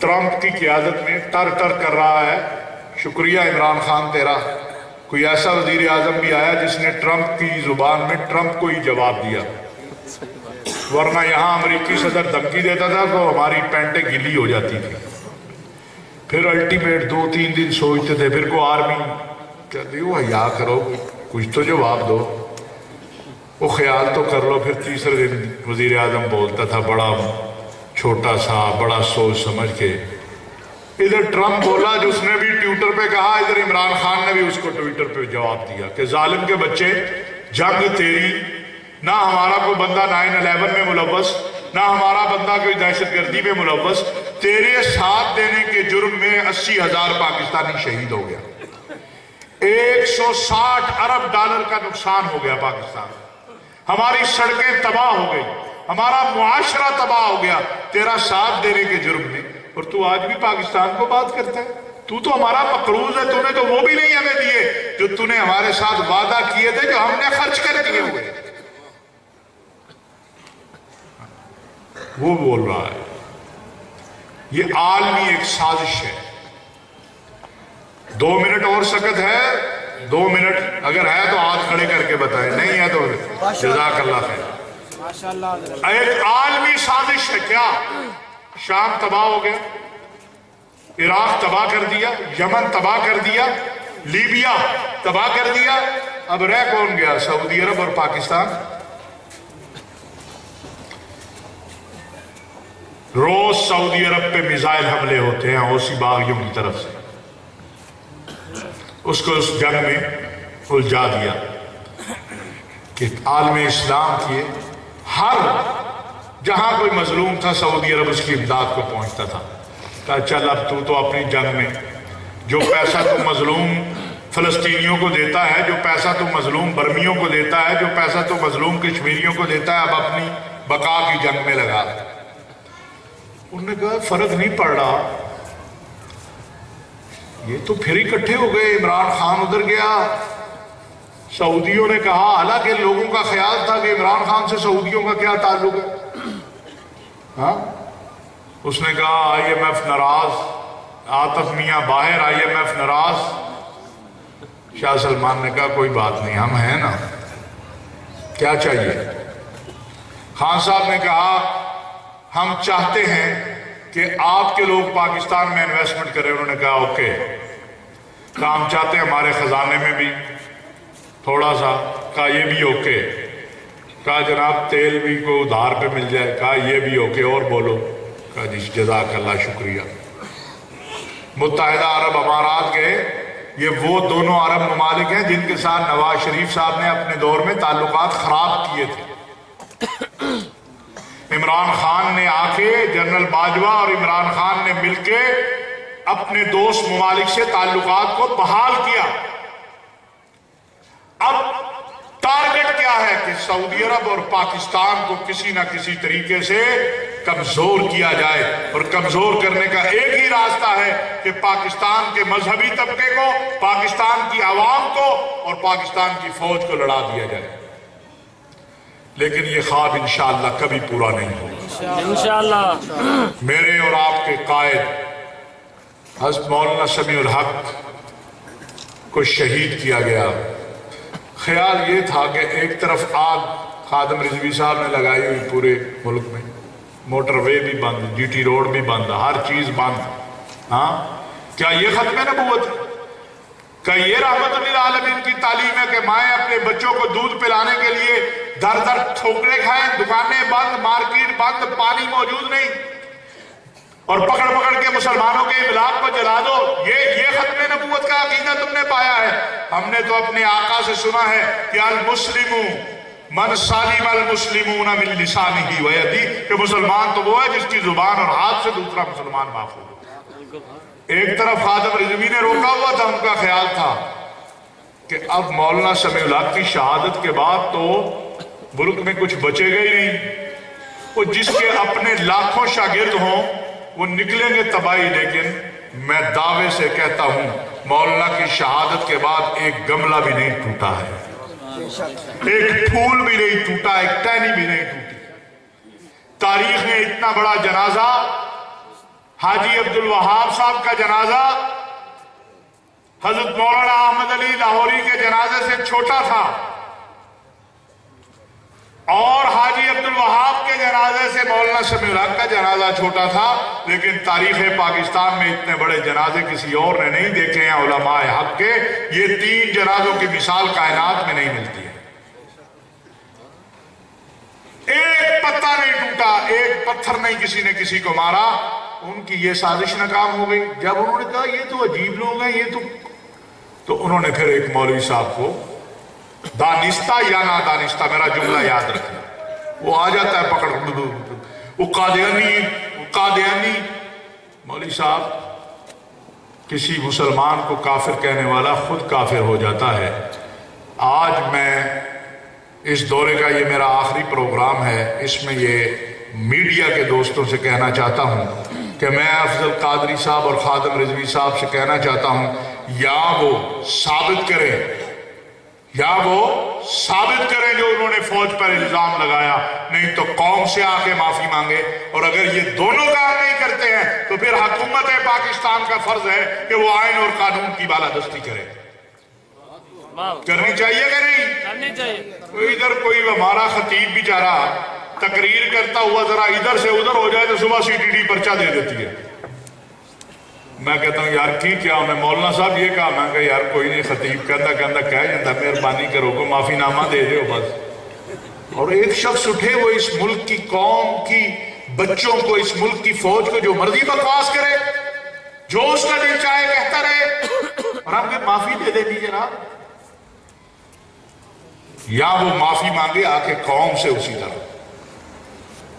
[SPEAKER 2] ٹرمپ کی قیادت میں ٹر ٹر کر رہا ہے. شکریہ عمران خان تیرا. کوئی ایسا وزیر اعظم بھی آیا جس نے ٹرمپ کی زبان میں ٹرمپ کو ہی جواب دیا، ورنہ یہاں امریکی صدر دھمکی دیتا تھا تو ہماری پینٹیں گیلی ہو جاتی تھی. پھر الٹیمیٹ 2-3 دن سوچتے تھے، پھر کو آرمی کہتی وہ حیا کرو کچھ تو جواب دو، وہ خیال تو کر لو. پھر تیسرے دن وزیر اعظم بولتا تھا بڑا چھوٹا سا، بڑا سوچ سمجھ کے. ادھر ٹرمپ بولا جو اس نے بھی ٹویٹر پہ کہا، ادھر عمران خان نے بھی اس کو ٹویٹر پہ جواب دیا کہ ظالم کے بچے، جنگ تیری، نہ ہمارا کوئی بندہ 9/11 میں ملوث، نہ ہمارا بندہ کوئی دہشت گردی میں ملوث. تیرے ساتھ دینے کے جرم میں 80,000 پاکستانی شہید ہو گیا. 160 ارب ڈالر کا نقصان ہو گیا پاکستان. ہماری سڑکیں تباہ ہو گئی، ہمارا معاشرہ تباہ ہو گیا تیرا ساتھ دینے کے جرم میں. اور تو آج بھی پاکستان کو بات کرتا ہے. تو ہمارا مقروض ہے. تو نے تو وہ بھی نہیں ہمیں دیے جو تو نے ہمارے ساتھ وعدہ کیے تھے، جو ہم نے خرچ کر دیے ہوئے. وہ بول رہا ہے یہ عالمی ایک سازش ہے. 2 منٹ اور سکت ہے؟ 2 منٹ اگر ہے تو ہاتھ کھڑے کر کے بتائیں، نہیں ہے تو جزاک اللہ خیر. ایک عالمی سازش ہے. کیا؟ شام تباہ ہو گیا، عراق تباہ کر دیا، یمن تباہ کر دیا، لیبیا تباہ کر دیا. اب رہ کون گیا؟ سعودی عرب اور پاکستان. روز سعودی عرب پہ میزائل حملے ہوتے ہیں حوثی باغیوں کی طرف سے. اس کو اس جنگ میں الجھا دیا کہ عالم اسلام کی ہر جہاں کوئی مظلوم تھا سعودی عرب اس کی امداد کو پہنچتا تھا. کہا چل اب تو اپنی جنگ میں جو پیسہ تو مظلوم فلسطینیوں کو دیتا ہے، جو پیسہ تو مظلوم برمیوں کو دیتا ہے، جو پیسہ تو مظلوم کشمیریوں کو دیتا ہے، اب اپنی بقا کی جنگ میں لگا. انہوں نے کہا فرق نہیں پڑ رہا. یہ تو پھر اکٹھے ہو گئے. عمران خان ادھر گیا، سعودیوں نے کہا، حالانکہ لوگوں کا خیال تھا کہ عمران خان سے سعودیوں کا کیا تعلق ہے. ہاں اس نے کہا IMF ناراض، عاطف میاں باہر، IMF ناراض. شاہ سلمان نے کہا کوئی بات نہیں، ہم ہیں نا، کیا چاہیے. خان صاحب نے کہا ہم چاہتے ہیں کہ آپ کے لوگ پاکستان میں انویسٹمنٹ کریں. انہوں نے کہا اوکے. کام چاہتے ہیں ہمارے خزانے میں بھی تھوڑا سا. کہا یہ بھی اوکے. کہا جناب تیل بھی کو ادھار پہ مل جائے. کہا یہ بھی اوکے. اور بولو. کہا جی جزاک اللہ شکریہ. متحدہ عرب امارات گئے. یہ وہ دونوں عرب ممالک ہیں جن کے ساتھ نواز شریف صاحب نے اپنے دور میں تعلقات خراب کیے تھے. عمران خان نے آ کے, جنرل باجوہ اور عمران خان نے مل کے اپنے دوست ممالک سے تعلقات کو بحال کیا. اب ٹارگٹ کیا ہے کہ سعودی عرب اور پاکستان کو کسی نہ کسی طریقے سے کمزور کیا جائے. اور کمزور کرنے کا ایک ہی راستہ ہے کہ پاکستان کے مذہبی طبقے کو, پاکستان کی عوام کو اور پاکستان کی فوج کو لڑا دیا جائے. لیکن یہ خواب انشاءاللہ کبھی پورا نہیں ہوگا انشاءاللہ. میرے اور آپ کے قائد حضرت مولانا سمیع الحق کو شہید کیا گیا. خیال یہ تھا کہ ایک طرف آگ خادم رضوی صاحب نے لگائی ہوئی پورے ملک میں, موٹر وے بھی بند, جی ٹی روڈ بھی بند, ہر چیز بند. ہاں کیا یہ ختم نبوت ہے؟ کہ یہ رحمت للعالمین کی تعلیم ہے کہ مائیں اپنے بچوں کو دودھ پلانے کے لیے در در ٹھوکرے کھائیں, دکانیں بند, مارکیٹ بند, پانی موجود نہیں, اور پکڑ پکڑ کے مسلمانوں کے املاک کو جلا دو. یہ ختم نبوت کا عقیدہ تم نے پایا ہے. ہم نے تو اپنے آقا سے سنا ہے کہ المسلم من سالم المسلمون من لسانہ و یدہ, کہ مسلمان تو وہ ہے جس کی زبان اور ہاتھ سے دوسرا مسلمان محفوظ ہو. ایک طرف خادم رضوی نے روکا ہوا تھا, ان کا خیال تھا کہ اب مولانا سمیع الحق کی شہادت کے بعد تو ملک میں کچھ بچے گا ہی نہیں. وہ جس کے اپنے لاکھوں شاگرد ہوں وہ نکلیں گے تباہی. لیکن میں دعوے سے کہتا ہوں مولانا کی شہادت کے بعد ایک گملہ بھی نہیں ٹوٹا ہے, ایک پھول بھی نہیں ٹوٹا, ایک ٹہنی بھی نہیں ٹوٹی. تاریخ نے اتنا بڑا جنازہ, حاجی عبدالوہاب صاحب کا جنازہ حضرت مولانا احمد علی لاہوری کے جنازے سے چھوٹا تھا, اور حاجی عبدالوہاب کے جنازے سے مولانا سمیع الحق کا جنازہ چھوٹا تھا. لیکن تاریخ پاکستان میں اتنے بڑے جنازے کسی اور نے نہیں دیکھے ہیں علماء حق کے. یہ 3 جنازوں کی مثال کائنات میں نہیں ملتی ہے. ایک پتا نہیں ٹوٹا, ایک پتھر نہیں کسی نے کسی کو مارا. ان کی یہ سازش ناکام ہو گئی. جب انہوں نے کہا یہ تو عجیب لوگ ہیں, یہ تو انہوں نے پھر ایک مولوی صاحب کو, دانستہ یا نادانستہ, میرا جملہ یاد رکھنا, وہ آ جاتا ہے پکڑ, وہ قادیانی. مولوی صاحب کسی مسلمان کو کافر کہنے والا خود کافر ہو جاتا ہے. آج میں اس دورے کا یہ میرا آخری پروگرام ہے, اس میں یہ میڈیا کے دوستوں سے کہنا چاہتا ہوں کہ میں افضل قادری صاحب اور خادم رضوی صاحب سے کہنا چاہتا ہوں, یا وہ ثابت کریں جو انہوں نے فوج پر الزام لگایا, نہیں تو قوم سے آ کے معافی مانگے. اور اگر یہ دونوں کام نہیں کرتے ہیں تو پھر حکومت پاکستان کا فرض ہے کہ وہ آئین اور قانون کی بالادستی کرے. کرنی چاہیے کہ نہیں کرنی چاہیے. ادھر کوئی ہمارا خطیب بیچارہ تقریر کرتا ہوا ذرا ادھر سے ادھر ہو جائے تو صبح CTD پرچہ دے دیتی ہے. میں کہتا ہوں یار کی کیا میں مولانا صاحب یہ کہا, میں کہا یار کوئی نہیں, خطیب کہہ جاتا مہربانی کرو کو معافی نامہ دے دے بس. اور ایک شخص اٹھے وہ اس ملک کی قوم کی بچوں کو, اس ملک کی فوج کو جو مرضی بکواس کرے, جو اس کا دل چاہے کہتا رہے, اور ہم کہ معافی دے دے دیجیے جناب. یا وہ معافی مانگے آ کے قوم سے اسی طرح,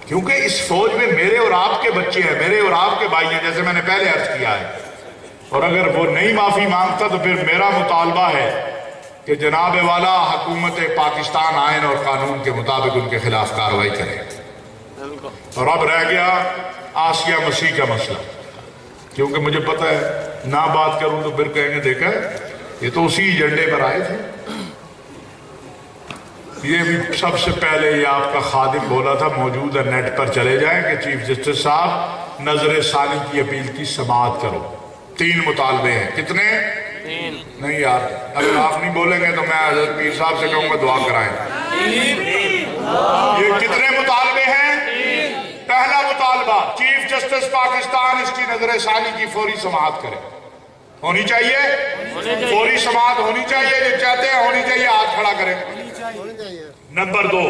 [SPEAKER 2] کیونکہ اس فوج میں میرے اور آپ کے بچے ہیں, میرے اور آپ کے بھائی ہیں, جیسے میں نے پہلے عرض کیا ہے. اور اگر وہ نہیں معافی مانگتا تو پھر میرا مطالبہ ہے کہ جناب والا حکومت پاکستان آئین اور قانون کے مطابق ان کے خلاف کارروائی کرے. اور اب رہ گیا آسیہ مسیح کا مسئلہ, کیونکہ مجھے پتہ ہے نہ بات کروں تو پھر کہیں گے دیکھا یہ تو اسی ایجنڈے پر آئے تھے. یہ بھی سب سے پہلے یہ آپ کا خادم بولا تھا, موجود ہے نیٹ پر چلے جائیں کہ چیف جسٹس صاحب نظر ثانی کی اپیل کی سماعت کرو. 3 مطالبے ہیں. کتنے؟ 3 نہیں یار, اگر آپ نہیں بولیں گے تو میں حضرت پیر صاحب سے کہوں گا دعا کرائیں. یہ کتنے مطالبے ہیں؟ پہلا مطالبہ، چیف جسٹس پاکستان اس کی نظر ثانی کی فوری سماعت کرے. ہونی چاہیے، فوری سماعت ہونی چاہیے. جو چاہتے ہیں ہونی چاہیے، ہاتھ کھڑا کریں. نمبر 2،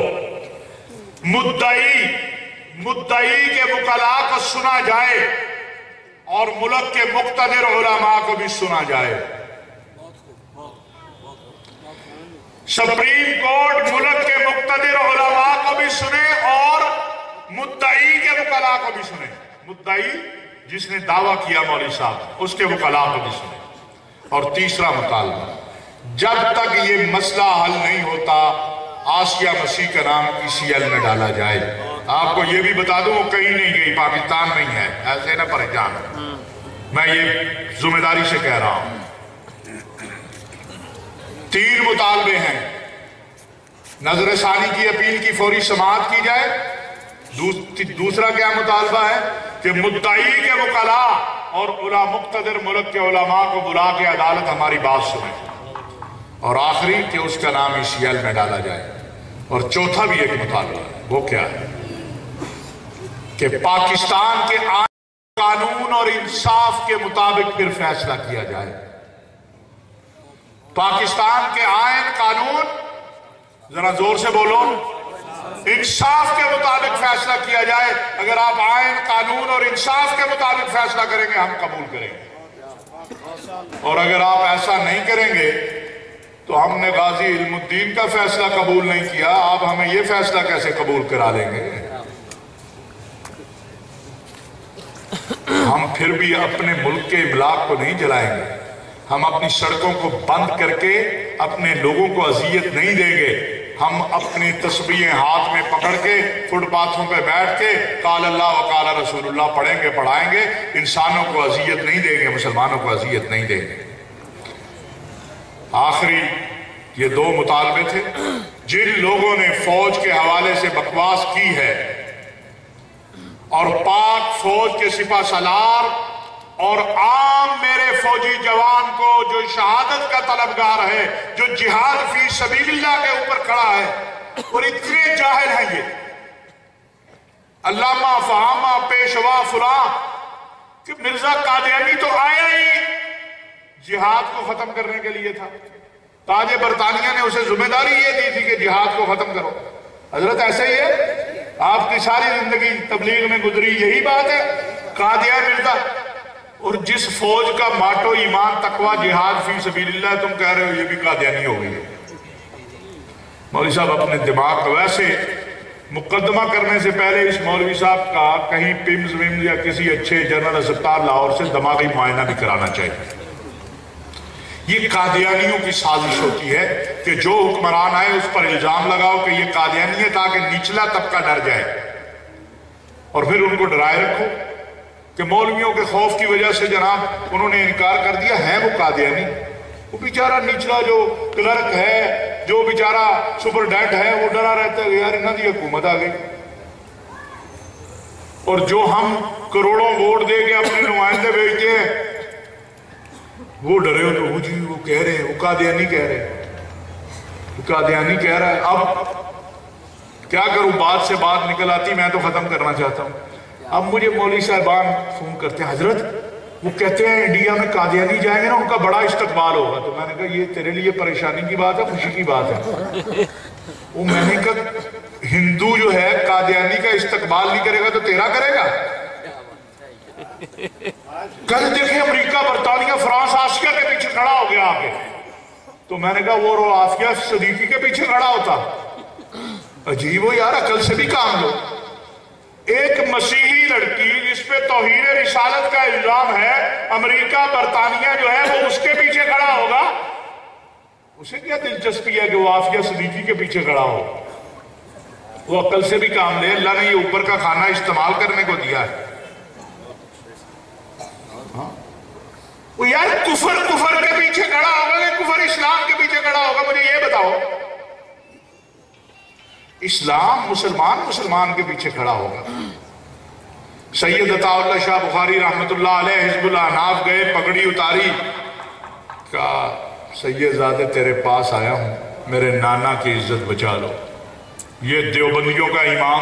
[SPEAKER 2] مدعی کے وکلاء کو سنا جائے اور ملک کے مقتدر علماء کو بھی سنا جائے. سپریم کورٹ ملک کے مقتدر علماء کو بھی سنے اور مدعی کے وکلاء کو بھی سنے. مدعی جس نے دعویٰ کیا مولوی صاحب، اس کے وکلاء کو بھی سنے. اور تیسرا مطالبہ، جب تک یہ مسئلہ حل نہیں ہوتا آسیہ مسیح کا نام ECL میں ڈالا جائے. آپ کو یہ بھی بتا دوں وہ کہیں نہیں گئی، پاکستان میں ہی ہے، ایسے نہ پریشان. میں یہ ذمہ داری سے کہہ رہا ہوں. 3 مطالبے ہیں. نظر ثانی کی اپیل کی فوری سماعت کی جائے. دوسرا کیا مطالبہ ہے کہ مدعی کے وکلاء اور مقتدر ملک کے علماء کو بلا کے عدالت ہماری بات سنیں. اور آخری کہ اس کا نام ECL میں ڈالا جائے. اور چوتھا بھی ایک مطالبہ ہے، وہ کیا ہے کہ پاکستان کے آئین، قانون اور انصاف کے مطابق پھر فیصلہ کیا جائے. پاکستان کے آئین، قانون، ذرا زور سے بولو، انصاف کے مطابق فیصلہ کیا جائے. اگر آپ آئین، قانون اور انصاف کے مطابق فیصلہ کریں گے ہم قبول کریں گے. اور اگر آپ ایسا نہیں کریں گے تو ہم نے غازی علم الدین کا فیصلہ قبول نہیں کیا، آپ ہمیں یہ فیصلہ کیسے قبول کرا لیں گے؟ ہم پھر بھی اپنے ملک کے املاک کو نہیں جلائیں گے. ہم اپنی سڑکوں کو بند کر کے اپنے لوگوں کو اذیت نہیں دیں گے. ہم اپنی تسبیحیں ہاتھ میں پکڑ کے فٹ پاتھوں پہ بیٹھ کے قال اللہ و قال رسول اللہ پڑھیں گے، پڑھائیں گے. انسانوں کو اذیت نہیں دیں گے، مسلمانوں کو اذیت نہیں دیں گے. آخری یہ 2 مطالبے تھے. جن لوگوں نے فوج کے حوالے سے بکواس کی ہے اور پاک فوج کے سپہ سالار اور عام میرے فوجی جوان کو جو شہادت کا طلبگار ہے، جو جہاد فی سبیل اللہ کے اوپر کھڑا ہے، اور اتنے جاہل ہیں یہ علامہ فہامہ پیشوا فلاں کہ مرزا قادیانی تو آیا ہی جہاد کو ختم کرنے کے لیے تھا. تاج برطانیہ نے اسے ذمہ داری یہ دی تھی کہ جہاد کو ختم کرو. حضرت ایسے ہی ہے، آپ کی ساری زندگی تبلیغ میں گزری یہی بات ہے. قادیان مرزا، اور جس فوج کا ماٹو ایمان تقوی جہاد فی سبیل اللہ، تم کہہ رہے ہو یہ بھی قادیانی ہو گئی ہے. مولوی صاحب اپنے دماغ کو ویسے مقدمہ کرنے سے پہلے اس مولوی صاحب کا کہیں پیمز ویمز یا کسی اچھے جنرل اسپتال لاہور سے دماغی معائنہ بھی کرانا چاہیے. یہ قادیانیوں کی سازش ہوتی ہے کہ جو حکمران آئے اس پر الزام لگاؤ کہ یہ قادیانی ہے تاکہ نچلا طبقہ ڈر جائے، اور پھر ان کو ڈرائے رکھو کہ مولویوں کے خوف کی وجہ سے جناب انہوں نے انکار کر دیا ہے وہ قادیانی. وہ بیچارہ نچلا جو کلرک ہے، جو بیچارہ سپرڈینٹ ہے، وہ ڈرا رہتا ہے یار انہاں دی حکومت آ گئی. اور جو ہم کروڑوں ووٹ دے کے اپنے نمائندے بھیجتے ہیں وہ ڈرے ہو تو جی وہ کہہ رہے ہیں وہ قادیانی کہہ رہے ہیں، وہ قادیانی کہہ رہا ہے. اب کیا کروں، بات سے بات نکل آتی، میں تو ختم کرنا چاہتا ہوں. اب مجھے مولوی صاحبان فون کرتے ہیں، حضرت وہ کہتے ہیں انڈیا میں قادیانی جائیں گے نا ان کا بڑا استقبال ہوگا. تو میں نے کہا یہ تیرے لیے پریشانی کی بات ہے خوشی کی بات ہے؟ وہ میں نے کہا ہندو جو ہے قادیانی کا استقبال نہیں کرے گا تو تیرا کرے گا؟ کل دیکھیں امریکہ، برطانیہ، فرانس آسیہ کے پیچھے کھڑا ہو گیا آگے. تو میں نے کہا وہ آسیہ صدیقی کے پیچھے کھڑا ہوتا. عجیب ہو یار، عقل سے بھی کام لو. ایک مسیحی لڑکی جس پہ توہین رسالت کا الزام ہے، امریکہ برطانیہ جو ہے وہ اس کے پیچھے کھڑا ہوگا. اسے کیا دلچسپی ہے کہ وہ آسیہ صدیقی کے پیچھے کھڑا ہو؟ وہ عقل سے بھی کام لے. اللہ نے یہ اوپر کا کھانا استعمال کرنے کو دیا ہے. وہ یار کفر کے پیچھے کھڑا ہوگا کہ کفر اسلام کے پیچھے کھڑا ہوگا؟ مجھے یہ بتاؤ. اسلام مسلمان کے پیچھے کھڑا ہوگا. سید عطا اللہ شاہ بخاری رحمت اللہ علیہ حزب الاحناف گئے، پگڑی اتاری، کہا سید زادے تیرے پاس آیا ہوں، میرے نانا کی عزت بچا لو. یہ دیوبندیوں کا امام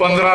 [SPEAKER 2] 15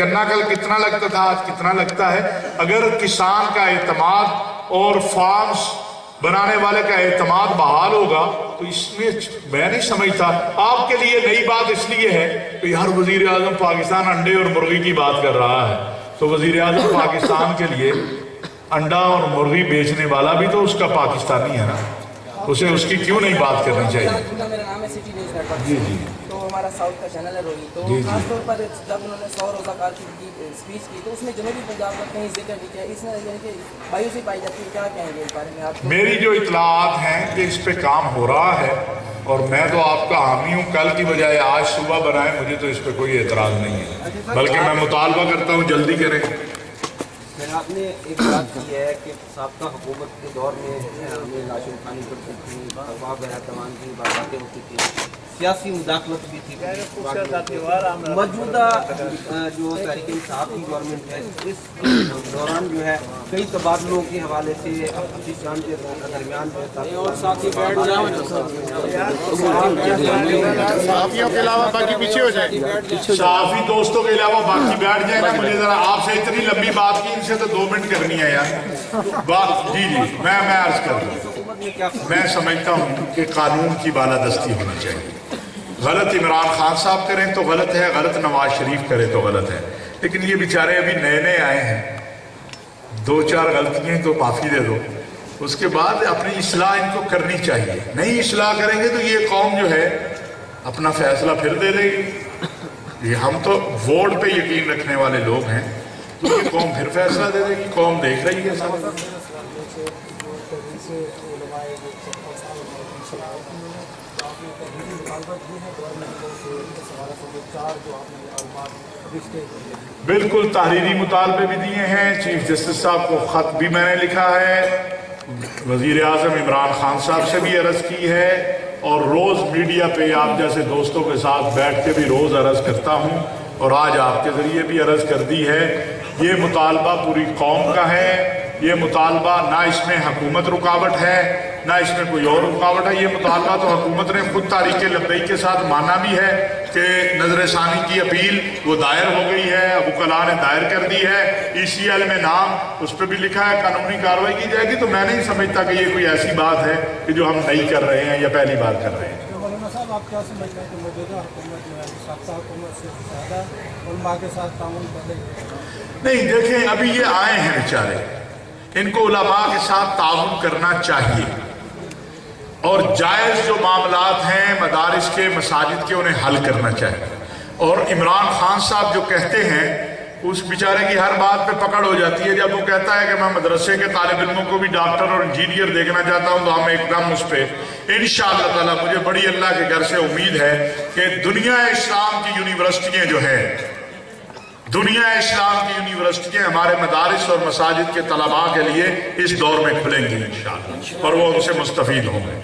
[SPEAKER 2] گنا کل کتنا لگتا تھا آج کتنا لگتا ہے۔ اگر کسان کا اعتماد اور فارمز بنانے والے کا اعتماد بحال ہوگا تو اس میں میں نہیں سمجھتا۔ آپ کے لیے نئی بات اس لیے ہے کہ یار وزیر اعظم پاکستان انڈے اور مرغی کی بات کر رہا ہے، تو وزیر اعظم پاکستان کے لیے انڈا اور مرغی بیچنے والا بھی تو اس کا پاکستانی ہے نا، اسے اس کی کیوں نہیں بات کرنی چاہیے؟
[SPEAKER 6] میرا نام ہے سٹی نیوز نیٹ ورک،
[SPEAKER 2] جی جی،
[SPEAKER 6] تو ہمارا ساؤتھ کا چینل ہے روہی، تو خاص طور پر جب انہوں نے 100 روزہ کارفی کی اسپیچ کی تو اس میں جنوبی پنجاب کا کہیں ذکر نہیں کیا، اس میں یعنی کہ مایوسی پائی جاتی ہے، کیا کہیں گے اس بارے میں آپ؟
[SPEAKER 2] میری جو اطلاعات ہیں کہ اس پہ کام ہو رہا ہے اور میں تو آپ کا حامی ہوں، کل کی بجائے آج صبح بنائیں، مجھے تو اس پہ کوئی اعتراض نہیں ہے، بلکہ میں مطالبہ کرتا ہوں جلدی کریں۔
[SPEAKER 7] آپ نے ایک بات کی ہے کہ سابقہ حکومت کے دور میں ہمیں لاشیں اٹھانی پڑتی تھی، افواہ احتمام کی باتیں ہوتی تھی، سیاسی مداخلت بھی تھی۔ موجودہ جو تحریک انصاف کی گورنمنٹ ہے اس دوران جو ہے کئی تبادلوں کے حوالے سے افسران کے درمیان
[SPEAKER 2] صحافیوں کے علاوہ باقی پیچھے ہو جائیں، صحافی دوستوں کے علاوہ باقی بیٹھ جائیں نا، مجھے ذرا آپ سے اتنی لمبی بات کی، ان سے تو 2 منٹ کرنی ہے یار بات۔ جی جی، میں عرض کر دوں، میں سمجھتا ہوں کہ قانون کی بالادستی ہونی چاہیے۔ غلط عمران خان صاحب کریں تو غلط ہے، غلط نواز شریف کرے تو غلط ہے، لیکن یہ بیچارے ابھی نئے نئے آئے ہیں، 2-4 غلطیاں تو معافی دے دو، اس کے بعد اپنی اصلاح ان کو کرنی چاہیے۔ نہیں اصلاح کریں گے تو یہ قوم جو ہے اپنا فیصلہ پھر دے دے گی۔ یہ ہم تو ووٹ پہ یقین رکھنے والے لوگ ہیں، تو یہ قوم پھر فیصلہ دے دے گی، قوم دیکھ رہی ہے سب۔ بالکل تحریری مطالبے بھی دیے ہیں، چیف جسٹس صاحب کو خط بھی میں نے لکھا ہے، وزیر اعظم عمران خان صاحب سے بھی عرض کی ہے، اور روز میڈیا پہ آپ جیسے دوستوں کے ساتھ بیٹھ کے بھی روز عرض کرتا ہوں، اور آج آپ کے ذریعے بھی عرض کر دی ہے۔ یہ مطالبہ پوری قوم کا ہے، یہ مطالبہ نہ اس میں حکومت رکاوٹ ہے نہ اس میں کوئی اور رکاوٹ ہے، یہ مطالبہ تو حکومت نے خود تاریخ لبیک کے ساتھ مانا بھی ہے کہ نظر ثانی کی اپیل وہ دائر ہو گئی ہے، وکلاء نے دائر کر دی ہے، ECL میں نام اس پہ بھی لکھا ہے، قانونی کارروائی کی جائے گی۔ تو میں نہیں سمجھتا کہ یہ کوئی ایسی بات ہے کہ جو ہم نہیں کر رہے ہیں یا پہلی بار کر رہے ہیں۔
[SPEAKER 3] مولانا صاحب، آپ کیا سمجھتے ہیں کہ موجودہ حکومت جو ہے سابقہ حکومت سے زیادہ علماء کے ساتھ تعاون کرے گی؟
[SPEAKER 2] نہیں، دیکھیں ابھی یہ آئے ہیں بیچارے، ان کو علماء کے ساتھ تعاون کرنا چاہیے، اور جائز جو معاملات ہیں مدارس کے مساجد کے انہیں حل کرنا چاہیے۔ اور عمران خان صاحب جو کہتے ہیں اس بیچارے کی ہر بات پہ پکڑ ہو جاتی ہے، جب وہ کہتا ہے کہ میں مدرسے کے طالب علموں کو بھی ڈاکٹر اور انجینئر دیکھنا چاہتا ہوں، تو ہم ایک دم اس پہ انشاءاللہ تعالیٰ، مجھے بڑی اللہ کے گھر سے امید ہے کہ دنیا اسلام کی یونیورسٹیاں جو ہیں، دنیا اسلام کی یونیورسٹیاں ہمارے مدارس اور مساجد کے طلباء کے لیے اس دور میں کھلیں گی انشاءاللہ، اور وہ ان سے مستفید ہوں گے۔